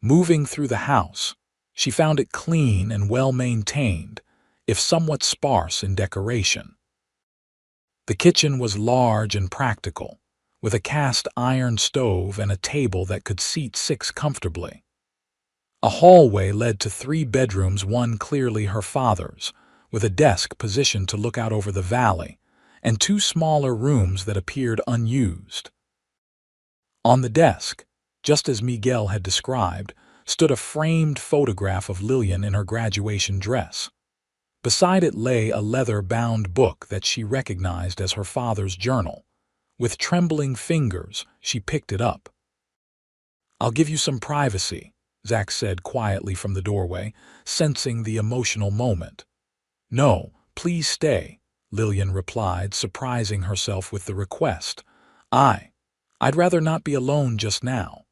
Moving through the house, she found it clean and well-maintained, if somewhat sparse in decoration. The kitchen was large and practical, with a cast-iron stove and a table that could seat 6 comfortably. A hallway led to 3 bedrooms, one clearly her father's, with a desk positioned to look out over the valley, and 2 smaller rooms that appeared unused. On the desk, just as Miguel had described, stood a framed photograph of Lillian in her graduation dress. Beside it lay a leather-bound book that she recognized as her father's journal. With trembling fingers, she picked it up. "I'll give you some privacy," Zach said quietly from the doorway, sensing the emotional moment. "No, please stay," Lillian replied, surprising herself with the request. I'd rather not be alone just now."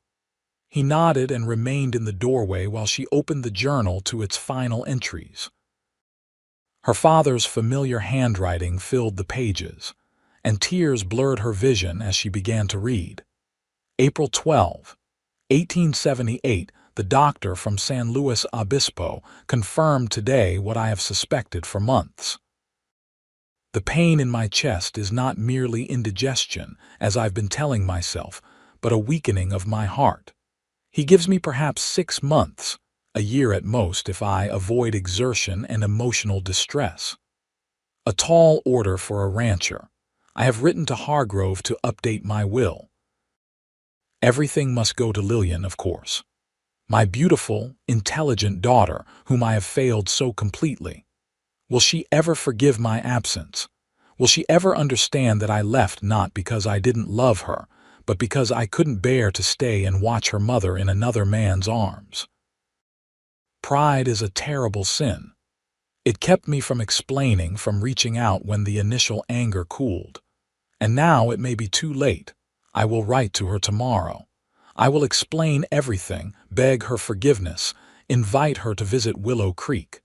He nodded and remained in the doorway while she opened the journal to its final entries. Her father's familiar handwriting filled the pages, and tears blurred her vision as she began to read. April 12, 1878, the doctor from San Luis Obispo confirmed today what I have suspected for months. The pain in my chest is not merely indigestion, as I've been telling myself, but a weakening of my heart. He gives me perhaps 6 months, a year at most if I avoid exertion and emotional distress. A tall order for a rancher. I have written to Hargrove to update my will. Everything must go to Lillian, of course. My beautiful, intelligent daughter, whom I have failed so completely. Will she ever forgive my absence? Will she ever understand that I left not because I didn't love her, but because I couldn't bear to stay and watch her mother in another man's arms? Pride is a terrible sin. It kept me from explaining, from reaching out when the initial anger cooled. And now it may be too late. I will write to her tomorrow. I will explain everything, beg her forgiveness, invite her to visit Willow Creek.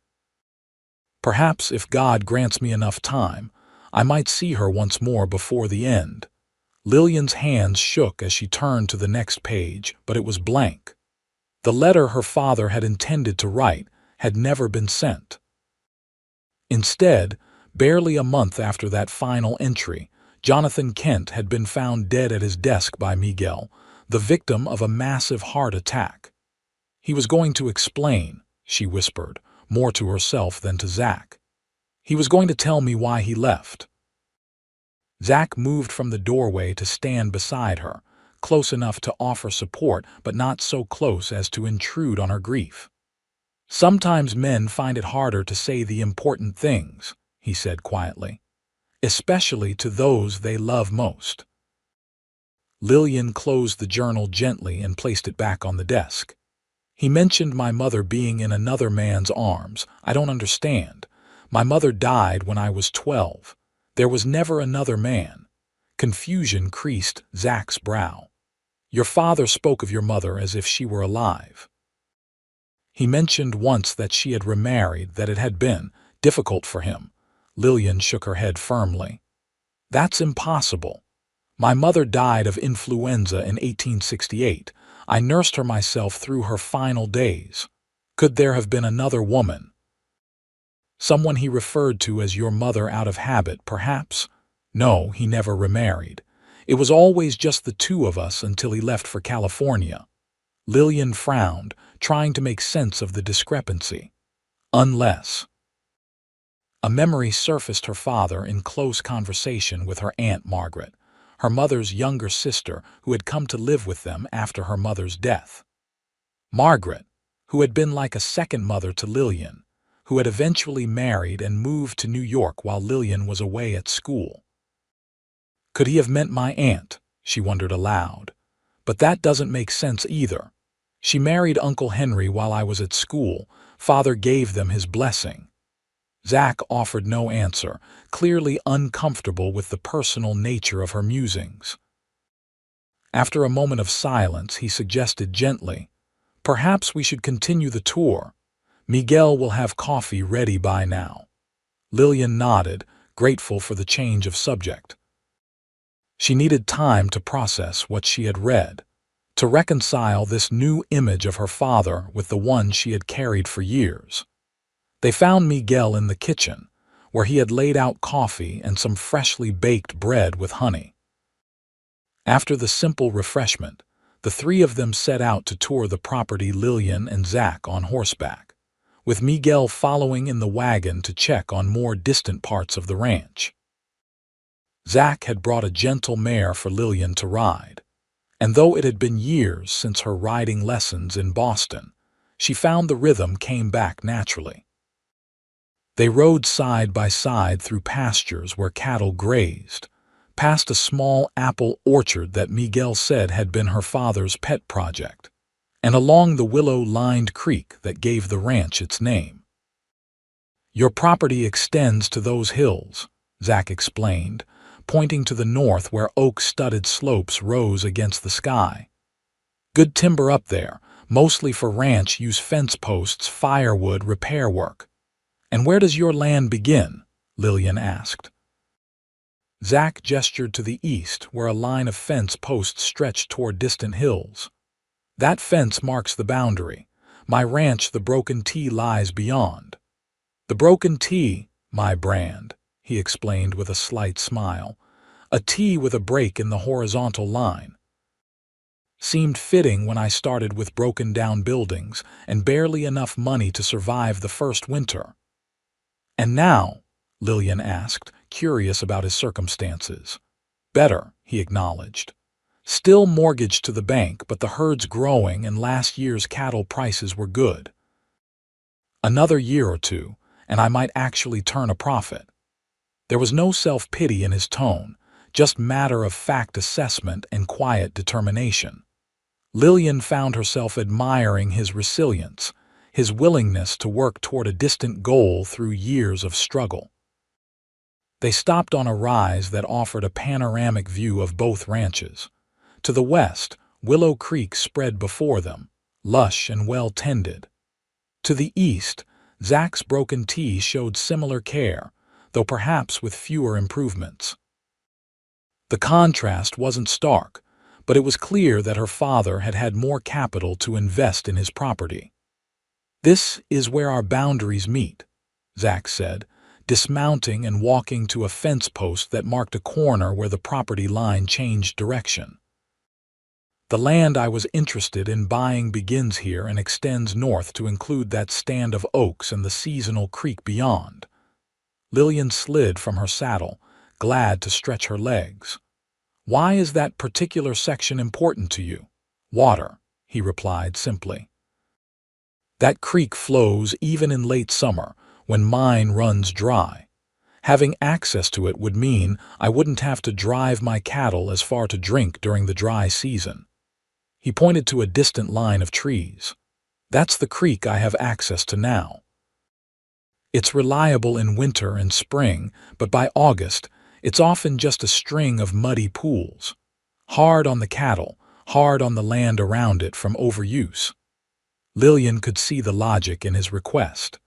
Perhaps if God grants me enough time, I might see her once more before the end. Lillian's hands shook as she turned to the next page, but it was blank. The letter her father had intended to write had never been sent. Instead, barely a month after that final entry, Jonathan Kent had been found dead at his desk by Miguel, the victim of a massive heart attack. He was going to explain, she whispered, more to herself than to Zach. He was going to tell me why he left. Zach moved from the doorway to stand beside her, close enough to offer support but not so close as to intrude on her grief. Sometimes men find it harder to say the important things, he said quietly, especially to those they love most. Lillian closed the journal gently and placed it back on the desk. He mentioned my mother being in another man's arms. I don't understand. My mother died when I was 12. There was never another man. Confusion creased Zach's brow. Your father spoke of your mother as if she were alive. He mentioned once that she had remarried, that it had been difficult for him. Lillian shook her head firmly. That's impossible. My mother died of influenza in 1868. I nursed her myself through her final days. Could there have been another woman? Someone he referred to as your mother out of habit, perhaps? No, he never remarried. It was always just the two of us until he left for California. Lillian frowned, trying to make sense of the discrepancy. Unless... A memory surfaced her father in close conversation with her Aunt Margaret, her mother's younger sister who had come to live with them after her mother's death. Margaret, who had been like a second mother to Lillian, who had eventually married and moved to New York while Lillian was away at school. Could he have meant my aunt? She wondered aloud. But that doesn't make sense either. She married Uncle Henry while I was at school. Father gave them his blessing. Zach offered no answer, clearly uncomfortable with the personal nature of her musings. After a moment of silence, he suggested gently, "Perhaps we should continue the tour. Miguel will have coffee ready by now." Lillian nodded, grateful for the change of subject. She needed time to process what she had read, to reconcile this new image of her father with the one she had carried for years. They found Miguel in the kitchen, where he had laid out coffee and some freshly baked bread with honey. After the simple refreshment, the three of them set out to tour the property, Lillian and Zach on horseback, with Miguel following in the wagon to check on more distant parts of the ranch. Zach had brought a gentle mare for Lillian to ride, and though it had been years since her riding lessons in Boston, she found the rhythm came back naturally. They rode side by side through pastures where cattle grazed, past a small apple orchard that Miguel said had been her father's pet project, and along the willow-lined creek that gave the ranch its name. "Your property extends to those hills," Zach explained, pointing to the north where oak-studded slopes rose against the sky. Good timber up there, mostly for ranch use fence posts, firewood, repair work. And where does your land begin? Lillian asked. Zack gestured to the east, where a line of fence posts stretched toward distant hills. That fence marks the boundary. My ranch, the Broken T, lies beyond. The Broken T, my brand, he explained with a slight smile. A T with a break in the horizontal line. Seemed fitting when I started with broken-down buildings and barely enough money to survive the first winter. And now? Lillian asked, curious about his circumstances. Better, he acknowledged. Still mortgaged to the bank, but the herd's growing and last year's cattle prices were good. Another year or two, and I might actually turn a profit. There was no self-pity in his tone, just matter-of-fact assessment and quiet determination. Lillian found herself admiring his resilience, his willingness to work toward a distant goal through years of struggle. They stopped on a rise that offered a panoramic view of both ranches. To the west, Willow Creek spread before them, lush and well-tended. To the east, Zack's Broken T showed similar care, though perhaps with fewer improvements. The contrast wasn't stark, but it was clear that her father had had more capital to invest in his property. "This is where our boundaries meet," Zack said, dismounting and walking to a fence post that marked a corner where the property line changed direction. "The land I was interested in buying begins here and extends north to include that stand of oaks and the seasonal creek beyond." Lillian slid from her saddle, glad to stretch her legs. "Why is that particular section important to you?" "Water," he replied simply. "That creek flows even in late summer, when mine runs dry. Having access to it would mean I wouldn't have to drive my cattle as far to drink during the dry season." He pointed to a distant line of trees. "That's the creek I have access to now. It's reliable in winter and spring, but by August, it's often just a string of muddy pools. Hard on the cattle, hard on the land around it from overuse." Lillian could see the logic in his request.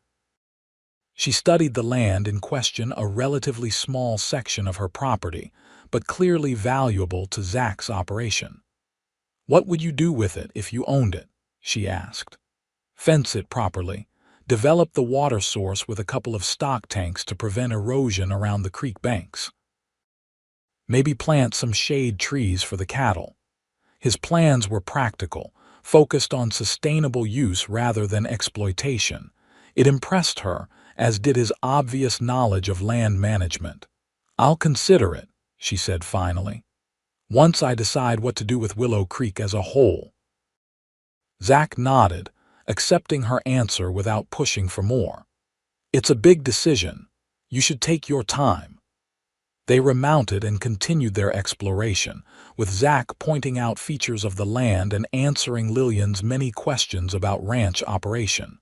She studied the land in question, a relatively small section of her property, but clearly valuable to Zack's operation. "What would you do with it if you owned it?" she asked. "Fence it properly. Develop the water source with a couple of stock tanks to prevent erosion around the creek banks. Maybe plant some shade trees for the cattle." His plans were practical, focused on sustainable use rather than exploitation. It impressed her, as did his obvious knowledge of land management. "I'll consider it," she said finally, "once I decide what to do with Willow Creek as a whole." Zack nodded, accepting her answer without pushing for more. "It's a big decision. You should take your time." They remounted and continued their exploration, with Zack pointing out features of the land and answering Lillian's many questions about ranch operation.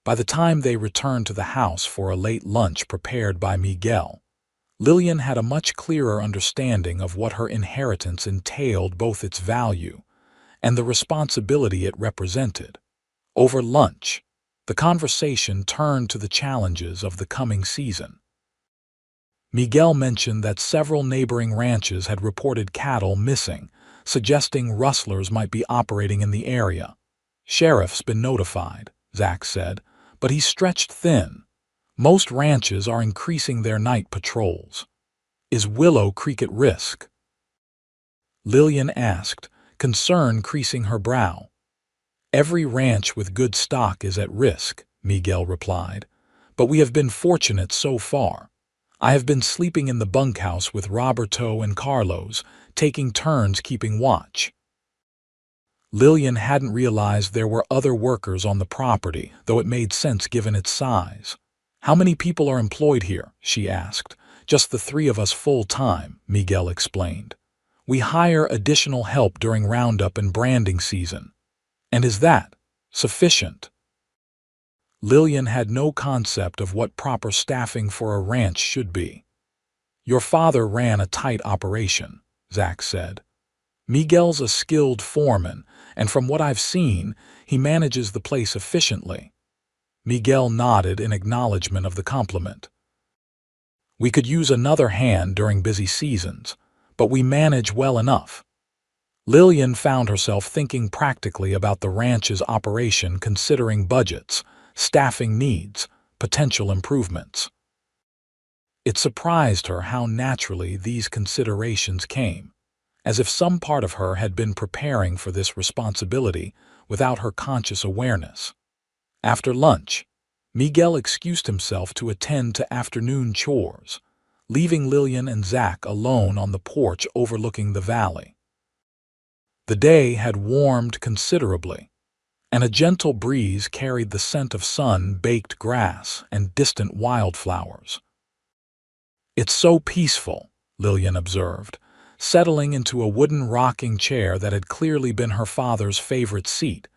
By the time they returned to the house for a late lunch prepared by Miguel, Lillian had a much clearer understanding of what her inheritance entailed, both its value and the responsibility it represented. Over lunch, the conversation turned to the challenges of the coming season. Miguel mentioned that several neighboring ranches had reported cattle missing, suggesting rustlers might be operating in the area. "Sheriff's been notified," Zack said, "but he's stretched thin. Most ranches are increasing their night patrols." "Is Willow Creek at risk?" Lillian asked, concern creasing her brow. "Every ranch with good stock is at risk," Miguel replied, "but we have been fortunate so far. I have been sleeping in the bunkhouse with Roberto and Carlos, taking turns keeping watch." Lillian hadn't realized there were other workers on the property, though it made sense given its size. "How many people are employed here?" she asked. "Just the three of us full-time," Miguel explained. "We hire additional help during roundup and branding season." "And is that sufficient?" Lillian had no concept of what proper staffing for a ranch should be. "Your father ran a tight operation," Zack said. Miguel's a skilled foreman, and from what I've seen, he manages the place efficiently. Miguel nodded in acknowledgement of the compliment. We could use another hand during busy seasons, but we manage well enough. Lillian found herself thinking practically about the ranch's operation, considering budgets, staffing needs, potential improvements. It surprised her how naturally these considerations came, as if some part of her had been preparing for this responsibility without her conscious awareness. After lunch, Miguel excused himself to attend to afternoon chores, leaving Lillian and Zach alone on the porch overlooking the valley. The day had warmed considerably, and a gentle breeze carried the scent of sun-baked grass and distant wildflowers. "It's so peaceful," Lillian observed, settling into a wooden rocking chair that had clearly been her father's favorite seat,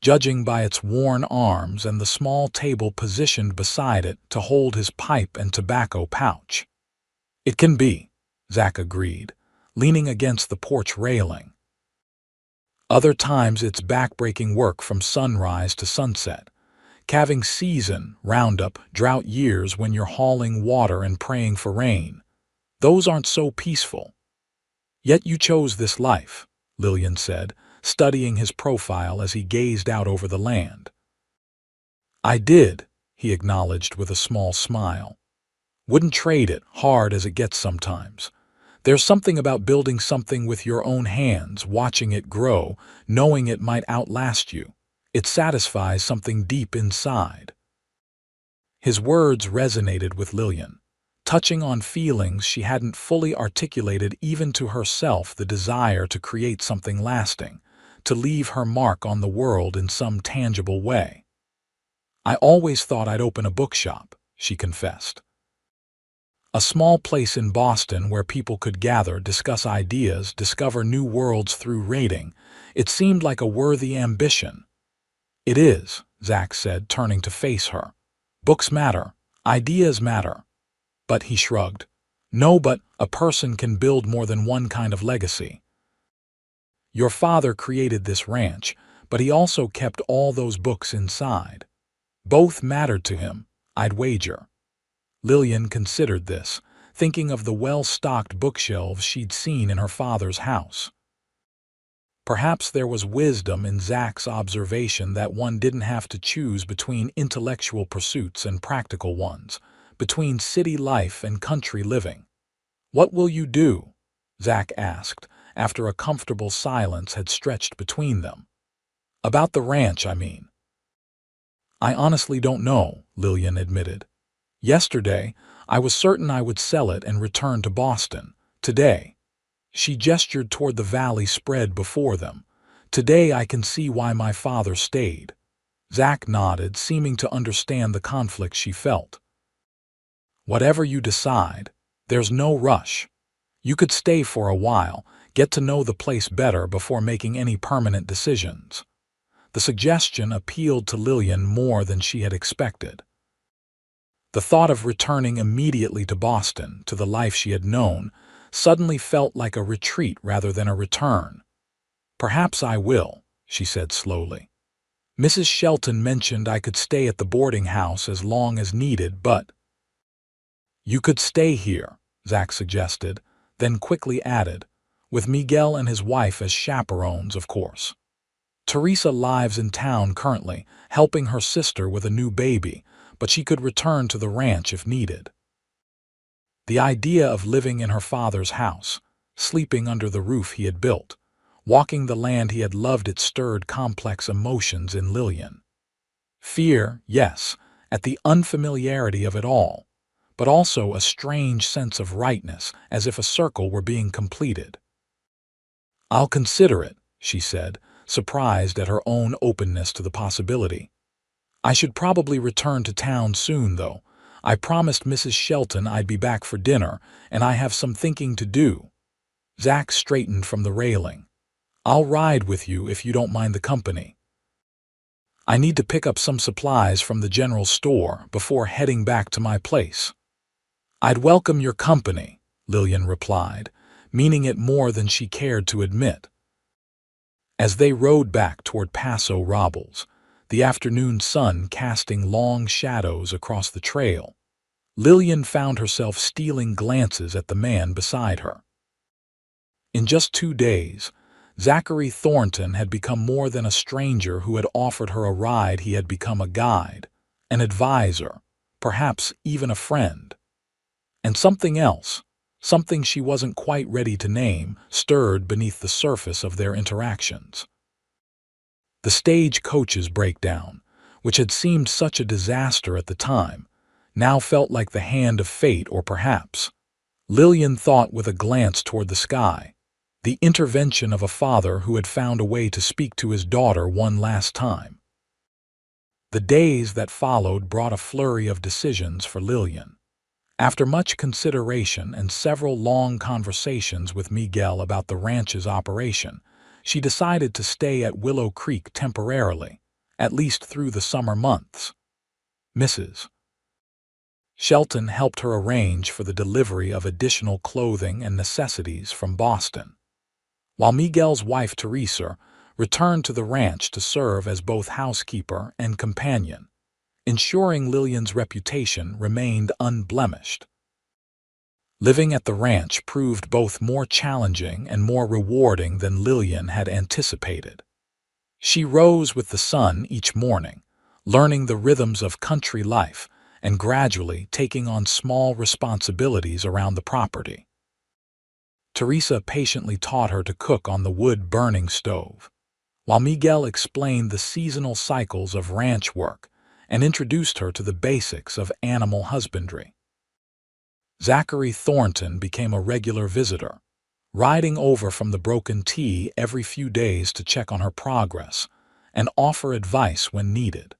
judging by its worn arms and the small table positioned beside it to hold his pipe and tobacco pouch. "It can be," Zach agreed, leaning against the porch railing. "Other times it's backbreaking work from sunrise to sunset, calving season, roundup, drought years when you're hauling water and praying for rain. Those aren't so peaceful." "Yet you chose this life," Lillian said, studying his profile as he gazed out over the land. "I did," he acknowledged with a small smile. "Wouldn't trade it, hard as it gets sometimes. There's something about building something with your own hands, watching it grow, knowing it might outlast you. It satisfies something deep inside." His words resonated with Lillian, touching on feelings she hadn't fully articulated even to herself, the desire to create something lasting, to leave her mark on the world in some tangible way. "I always thought I'd open a bookshop," she confessed. "A small place in Boston where people could gather, discuss ideas, discover new worlds through reading. It seemed like a worthy ambition." "It is," Zach said, turning to face her. "Books matter. Ideas matter." But he shrugged. "No, but a person can build more than one kind of legacy. Your father created this ranch, but he also kept all those books inside. Both mattered to him, I'd wager." Lillian considered this, thinking of the well-stocked bookshelves she'd seen in her father's house. Perhaps there was wisdom in Zach's observation that one didn't have to choose between intellectual pursuits and practical ones, between city life and country living. "What will you do?" Zach asked, after a comfortable silence had stretched between them. "About the ranch, I mean." "I honestly don't know," Lillian admitted. "Yesterday, I was certain I would sell it and return to Boston. Today," she gestured toward the valley spread before them, "today I can see why my father stayed." Zach nodded, seeming to understand the conflict she felt. "Whatever you decide, there's no rush. You could stay for a while, get to know the place better before making any permanent decisions." The suggestion appealed to Lillian more than she had expected. The thought of returning immediately to Boston, to the life she had known, suddenly felt like a retreat rather than a return. "Perhaps I will," she said slowly. "Mrs. Shelton mentioned I could stay at the boarding house as long as needed, but—" "You could stay here," Zach suggested, then quickly added, "with Miguel and his wife as chaperones, of course. Teresa lives in town currently, helping her sister with a new baby, but she could return to the ranch if needed." The idea of living in her father's house, sleeping under the roof he had built, walking the land he had loved, it stirred complex emotions in Lillian. Fear, yes, at the unfamiliarity of it all, but also a strange sense of rightness, as if a circle were being completed. "I'll consider it," she said, surprised at her own openness to the possibility. "I should probably return to town soon, though. I promised Mrs. Shelton I'd be back for dinner, and I have some thinking to do." Zach straightened from the railing. "I'll ride with you if you don't mind the company. I need to pick up some supplies from the general store before heading back to my place." "I'd welcome your company," Lillian replied, meaning it more than she cared to admit. As they rode back toward Paso Robles, the afternoon sun casting long shadows across the trail, Lillian found herself stealing glances at the man beside her. In just 2 days, Zachary Thornton had become more than a stranger who had offered her a ride. He had become a guide, an advisor, perhaps even a friend. And something else, something she wasn't quite ready to name, stirred beneath the surface of their interactions. The Stagecoach's breakdown, which had seemed such a disaster at the time, now felt like the hand of fate, or perhaps, Lillian thought with a glance toward the sky, the intervention of a father who had found a way to speak to his daughter one last time. The days that followed brought a flurry of decisions for Lillian. After much consideration and several long conversations with Miguel about the ranch's operation, she decided to stay at Willow Creek temporarily, at least through the summer months. Mrs. Shelton helped her arrange for the delivery of additional clothing and necessities from Boston, while Miguel's wife Teresa returned to the ranch to serve as both housekeeper and companion, ensuring Lillian's reputation remained unblemished. Living at the ranch proved both more challenging and more rewarding than Lillian had anticipated. She rose with the sun each morning, learning the rhythms of country life and gradually taking on small responsibilities around the property. Teresa patiently taught her to cook on the wood-burning stove, while Miguel explained the seasonal cycles of ranch work and introduced her to the basics of animal husbandry. Zachary Thornton became a regular visitor, riding over from the Broken T every few days to check on her progress and offer advice when needed.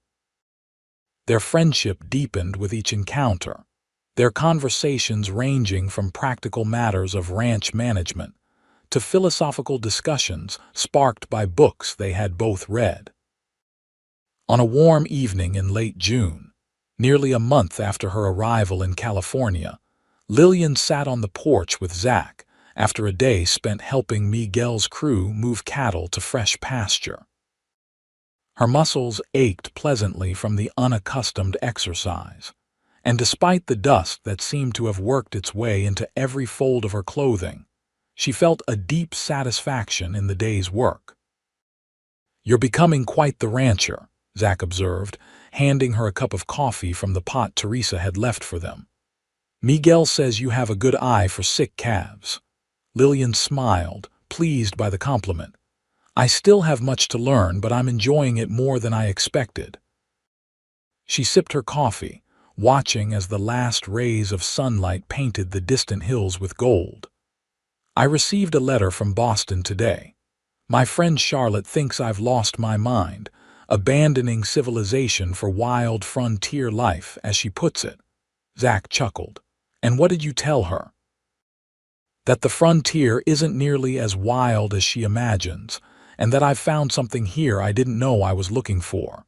Their friendship deepened with each encounter, their conversations ranging from practical matters of ranch management to philosophical discussions sparked by books they had both read. On a warm evening in late June, nearly a month after her arrival in California, Lillian sat on the porch with Zach after a day spent helping Miguel's crew move cattle to fresh pasture. Her muscles ached pleasantly from the unaccustomed exercise, and despite the dust that seemed to have worked its way into every fold of her clothing, she felt a deep satisfaction in the day's work. "You're becoming quite the rancher," Zach observed, handing her a cup of coffee from the pot Teresa had left for them. "Miguel says you have a good eye for sick calves." Lillian smiled, pleased by the compliment. "I still have much to learn, but I'm enjoying it more than I expected." She sipped her coffee, watching as the last rays of sunlight painted the distant hills with gold. "I received a letter from Boston today. My friend Charlotte thinks I've lost my mind, abandoning civilization for wild frontier life, as she puts it." Zach chuckled. "And what did you tell her?" "That the frontier isn't nearly as wild as she imagines, and that I've found something here I didn't know I was looking for."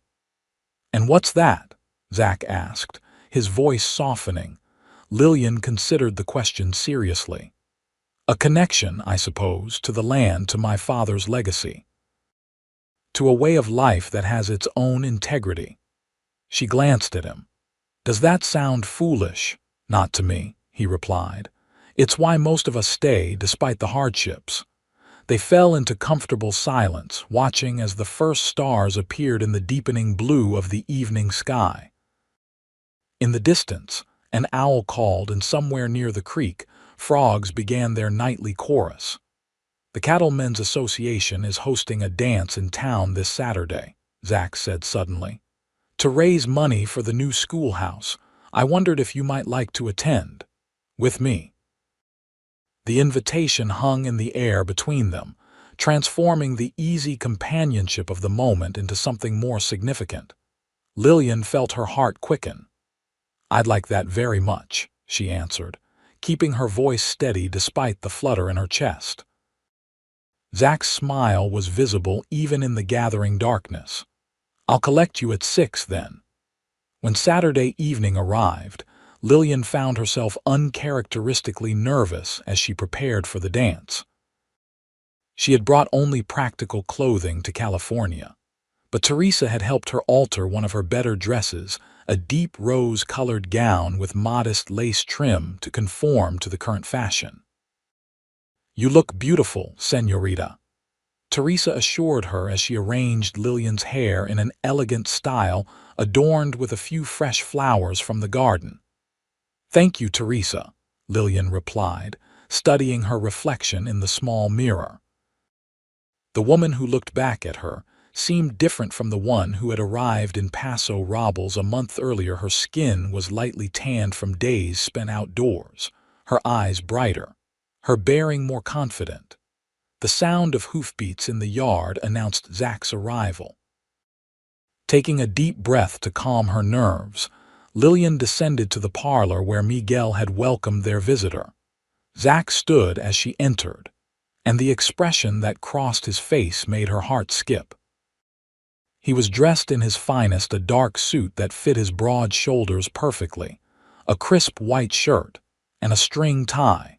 "And what's that?" Zach asked, his voice softening. Lillian considered the question seriously. "A connection, I suppose, to the land, to my father's legacy. To a way of life that has its own integrity." She glanced at him. "Does that sound foolish?" "Not to me," he replied. "It's why most of us stay despite the hardships." They fell into comfortable silence, watching as the first stars appeared in the deepening blue of the evening sky. In the distance, an owl called, and somewhere near the creek, frogs began their nightly chorus. "The Cattlemen's Association is hosting a dance in town this Saturday," Zach said suddenly, "to raise money for the new schoolhouse. I wondered if you might like to attend. With me." The invitation hung in the air between them, transforming the easy companionship of the moment into something more significant. Lillian felt her heart quicken. "I'd like that very much," she answered, keeping her voice steady despite the flutter in her chest. Zach's smile was visible even in the gathering darkness. "I'll collect you at 6 then." When Saturday evening arrived, Lillian found herself uncharacteristically nervous as she prepared for the dance. She had brought only practical clothing to California, but Teresa had helped her alter one of her better dresses, a deep rose-colored gown with modest lace trim to conform to the current fashion. "You look beautiful, señorita," Teresa assured her as she arranged Lillian's hair in an elegant style adorned with a few fresh flowers from the garden. "Thank you, Teresa," Lillian replied, studying her reflection in the small mirror. The woman who looked back at her seemed different from the one who had arrived in Paso Robles a month earlier. Her skin was lightly tanned from days spent outdoors, her eyes brighter, her bearing more confident. The sound of hoofbeats in the yard announced Zach's arrival. Taking a deep breath to calm her nerves, Lillian descended to the parlor where Miguel had welcomed their visitor. Zach stood as she entered, and the expression that crossed his face made her heart skip. He was dressed in his finest, a dark suit that fit his broad shoulders perfectly, a crisp white shirt, and a string tie.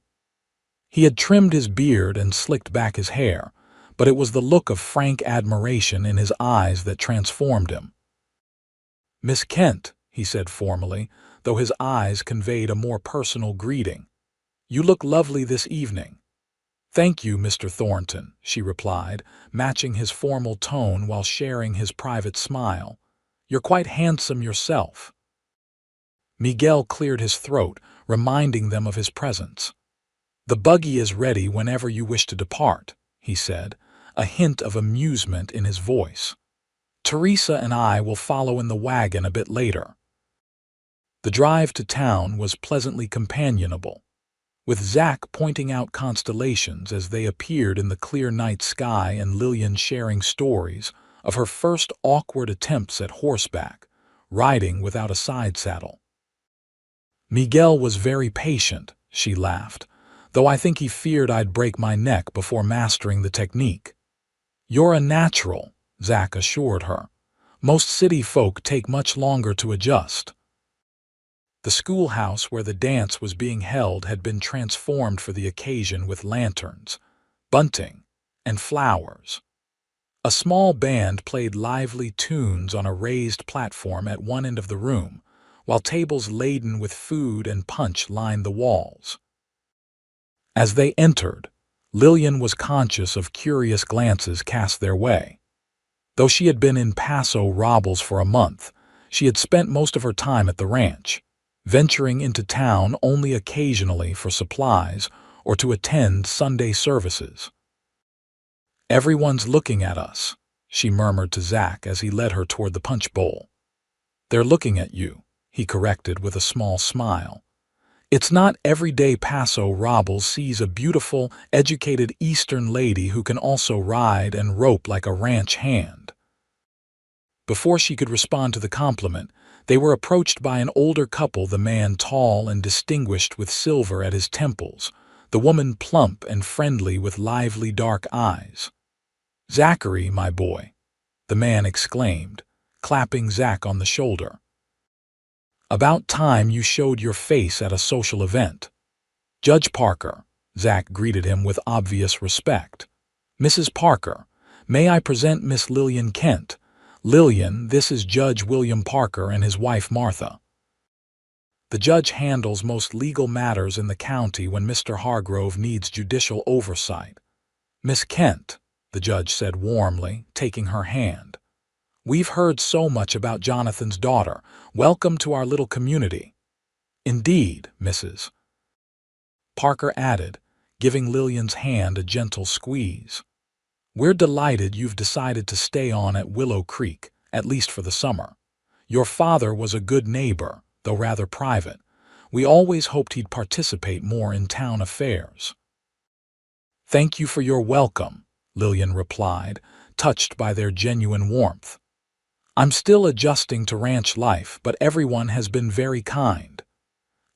He had trimmed his beard and slicked back his hair, but it was the look of frank admiration in his eyes that transformed him. "Miss Kent," he said formally, though his eyes conveyed a more personal greeting. "You look lovely this evening." "Thank you, Mr. Thornton," she replied, matching his formal tone while sharing his private smile. "You're quite handsome yourself." Miguel cleared his throat, reminding them of his presence. "The buggy is ready whenever you wish to depart," he said, a hint of amusement in his voice. "Teresa and I will follow in the wagon a bit later." The drive to town was pleasantly companionable, with Zach pointing out constellations as they appeared in the clear night sky and Lillian sharing stories of her first awkward attempts at horseback, riding without a side saddle. "Miguel was very patient," she laughed, "though I think he feared I'd break my neck before mastering the technique." "You're a natural," Zach assured her. "Most city folk take much longer to adjust." The schoolhouse where the dance was being held had been transformed for the occasion with lanterns, bunting, and flowers. A small band played lively tunes on a raised platform at one end of the room, while tables laden with food and punch lined the walls. As they entered, Lillian was conscious of curious glances cast their way. Though she had been in Paso Robles for a month, she had spent most of her time at the ranch, venturing into town only occasionally for supplies or to attend Sunday services. "Everyone's looking at us," she murmured to Zach as he led her toward the punch bowl. "They're looking at you," he corrected with a small smile. "It's not every day Paso Robles sees a beautiful, educated Eastern lady who can also ride and rope like a ranch hand." Before she could respond to the compliment, they were approached by an older couple, the man tall and distinguished with silver at his temples, the woman plump and friendly with lively dark eyes. "Zachary, my boy," the man exclaimed, clapping Zach on the shoulder. "About time you showed your face at a social event." "Judge Parker," Zach greeted him with obvious respect. "Mrs. Parker, may I present Miss Lillian Kent? Lillian, this is Judge William Parker and his wife Martha." The judge handles most legal matters in the county when Mr. Hargrove needs judicial oversight. "Miss Kent," the judge said warmly, taking her hand. "We've heard so much about Jonathan's daughter. Welcome to our little community." "Indeed, Mrs." Parker added, giving Lillian's hand a gentle squeeze. "We're delighted you've decided to stay on at Willow Creek, at least for the summer. Your father was a good neighbor, though rather private. We always hoped he'd participate more in town affairs." "Thank you for your welcome," Lillian replied, touched by their genuine warmth. "I'm still adjusting to ranch life, but everyone has been very kind.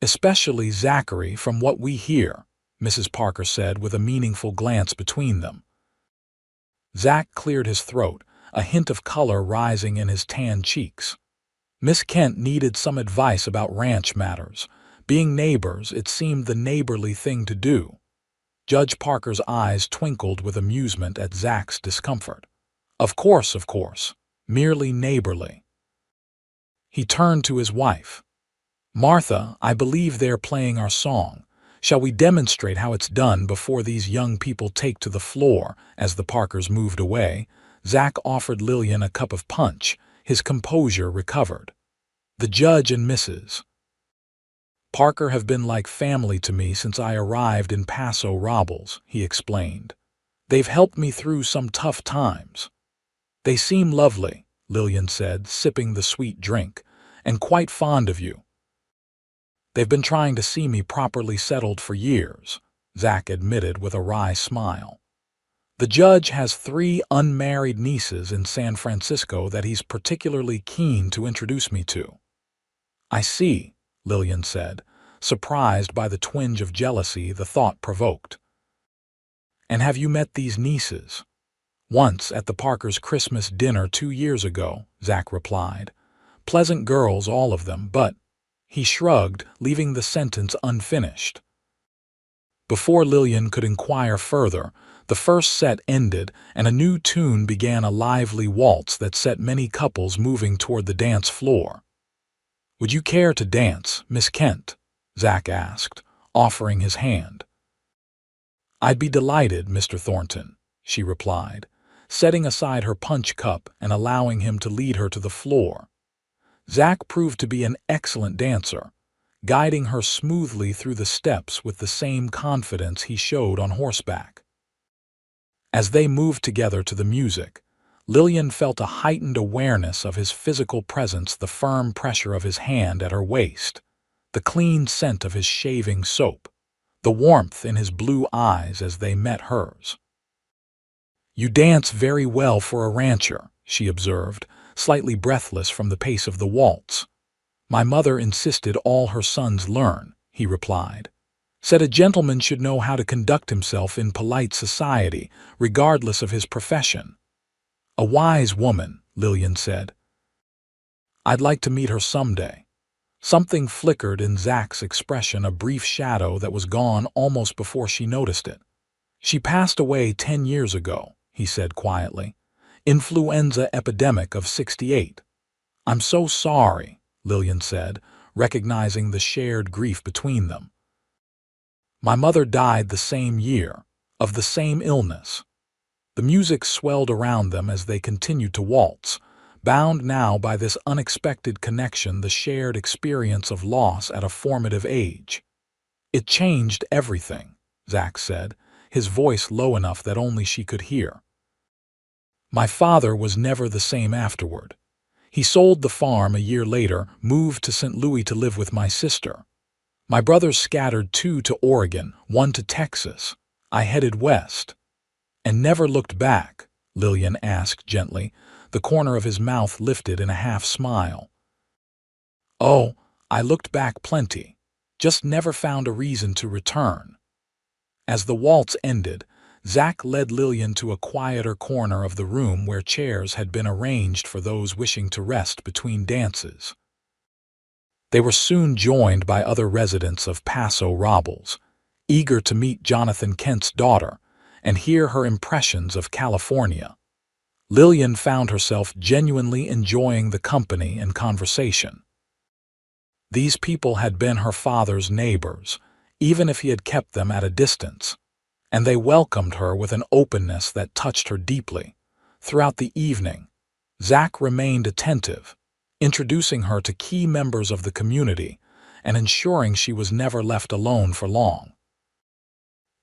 Especially Zachary, from what we hear," Mrs. Parker said with a meaningful glance between them. Zach cleared his throat, a hint of color rising in his tan cheeks. Miss Kent needed some advice about ranch matters. Being neighbors, it seemed the neighborly thing to do. Judge Parker's eyes twinkled with amusement at Zach's discomfort. Of course, merely neighborly. He turned to his wife. Martha, I believe they're playing our song. Shall we demonstrate how it's done before these young people take to the floor? As the Parkers moved away, Zach offered Lillian a cup of punch. His composure recovered. The judge and Mrs. Parker have been like family to me since I arrived in Paso Robles, he explained. They've helped me through some tough times. They seem lovely, Lillian said, sipping the sweet drink, and quite fond of you. They've been trying to see me properly settled for years, Zach admitted with a wry smile. The judge has 3 unmarried nieces in San Francisco that he's particularly keen to introduce me to. I see, Lillian said, surprised by the twinge of jealousy the thought provoked. And have you met these nieces? Once at the Parkers' Christmas dinner 2 years ago, Zach replied. Pleasant girls, all of them, but... He shrugged, leaving the sentence unfinished. Before Lillian could inquire further, the first set ended and a new tune began, a lively waltz that set many couples moving toward the dance floor. Would you care to dance, Miss Kent? Zach asked, offering his hand. I'd be delighted, Mr. Thornton, she replied, setting aside her punch cup and allowing him to lead her to the floor. Zach proved to be an excellent dancer, guiding her smoothly through the steps with the same confidence he showed on horseback. As they moved together to the music, Lillian felt a heightened awareness of his physical presence, the firm pressure of his hand at her waist, the clean scent of his shaving soap, the warmth in his blue eyes as they met hers. You dance very well for a rancher, she observed, slightly breathless from the pace of the waltz. My mother insisted all her sons learn, he replied. Said a gentleman should know how to conduct himself in polite society, regardless of his profession. A wise woman, Lillian said. I'd like to meet her someday. Something flickered in Zach's expression, a brief shadow that was gone almost before she noticed it. She passed away 10 years ago, he said quietly. Influenza epidemic of '68. I'm so sorry, Lillian said, recognizing the shared grief between them. My mother died the same year, of the same illness. The music swelled around them as they continued to waltz, bound now by this unexpected connection, the shared experience of loss at a formative age. It changed everything, Zach said, his voice low enough that only she could hear. My father was never the same afterward. He sold the farm a year later, moved to St. Louis to live with my sister. My brothers scattered, 2 to Oregon, 1 to Texas. I headed west. And never looked back, Lillian asked gently, the corner of his mouth lifted in a half-smile. Oh, I looked back plenty, just never found a reason to return. As the waltz ended, Zach led Lillian to a quieter corner of the room where chairs had been arranged for those wishing to rest between dances. They were soon joined by other residents of Paso Robles, eager to meet Jonathan Kent's daughter and hear her impressions of California. Lillian found herself genuinely enjoying the company and conversation. These people had been her father's neighbors, even if he had kept them at a distance, and they welcomed her with an openness that touched her deeply. Throughout the evening, Zach remained attentive, introducing her to key members of the community and ensuring she was never left alone for long.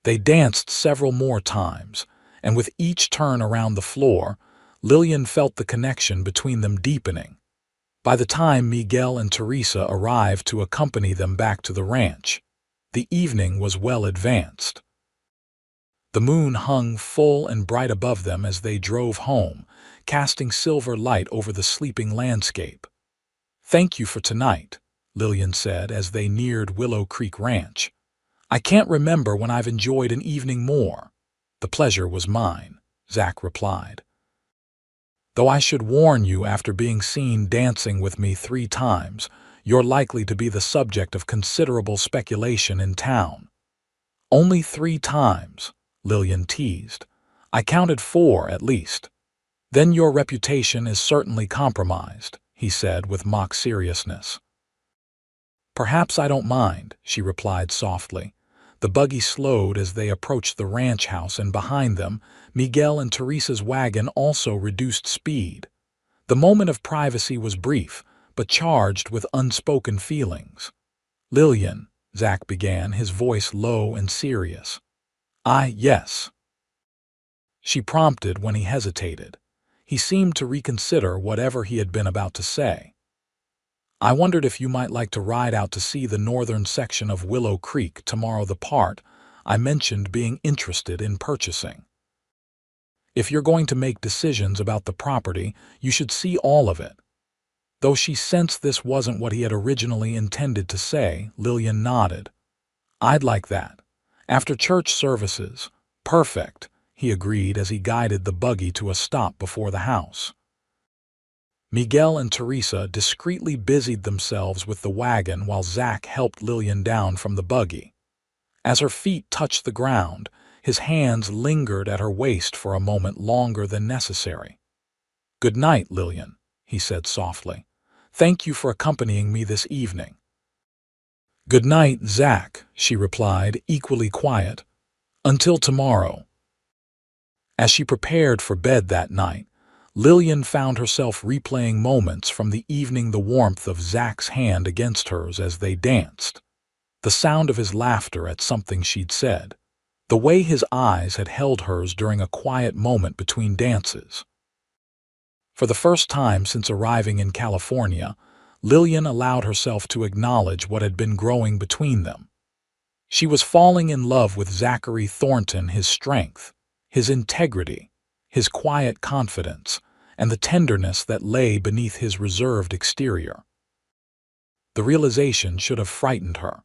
They danced several more times, and with each turn around the floor, Lillian felt the connection between them deepening. By the time Miguel and Teresa arrived to accompany them back to the ranch, the evening was well advanced. The moon hung full and bright above them as they drove home, casting silver light over the sleeping landscape. Thank you for tonight, Lillian said as they neared Willow Creek Ranch. I can't remember when I've enjoyed an evening more. The pleasure was mine, Zach replied. Though I should warn you, after being seen dancing with me 3 times, you're likely to be the subject of considerable speculation in town. "Only 3 times," Lillian teased. "I counted 4 at least." "Then your reputation is certainly compromised," he said with mock seriousness. "Perhaps I don't mind," she replied softly. The buggy slowed as they approached the ranch house, and behind them, Miguel and Teresa's wagon also reduced speed. The moment of privacy was brief, but charged with unspoken feelings. "Lillian," Zach began, his voice low and serious. Yes," she prompted when he hesitated. He seemed to reconsider whatever he had been about to say. "I wondered if you might like to ride out to see the northern section of Willow Creek tomorrow, the part I mentioned being interested in purchasing. If you're going to make decisions about the property, you should see all of it." Though she sensed this wasn't what he had originally intended to say, Lillian nodded. "I'd like that. After church services." "Perfect," he agreed as he guided the buggy to a stop before the house. Miguel and Teresa discreetly busied themselves with the wagon while Zach helped Lillian down from the buggy. As her feet touched the ground, his hands lingered at her waist for a moment longer than necessary. "Good night, Lillian," he said softly. "Thank you for accompanying me this evening." "Good night, Zach," she replied, equally quiet. "Until tomorrow." As she prepared for bed that night, Lillian found herself replaying moments from the evening, the warmth of Zach's hand against hers as they danced, the sound of his laughter at something she'd said, the way his eyes had held hers during a quiet moment between dances. For the first time since arriving in California, Lillian allowed herself to acknowledge what had been growing between them. She was falling in love with Zachary Thornton, his strength, his integrity, his quiet confidence, and the tenderness that lay beneath his reserved exterior. The realization should have frightened her.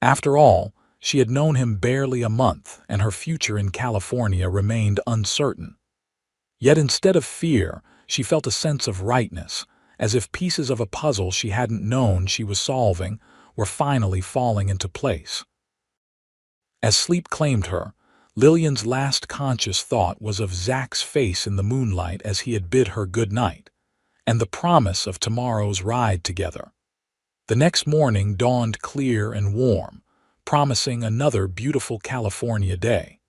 After all, she had known him barely a month, and her future in California remained uncertain. Yet instead of fear, she felt a sense of rightness, as if pieces of a puzzle she hadn't known she was solving were finally falling into place. As sleep claimed her, Lillian's last conscious thought was of Zach's face in the moonlight as he had bid her good night, and the promise of tomorrow's ride together. The next morning dawned clear and warm, promising another beautiful California day.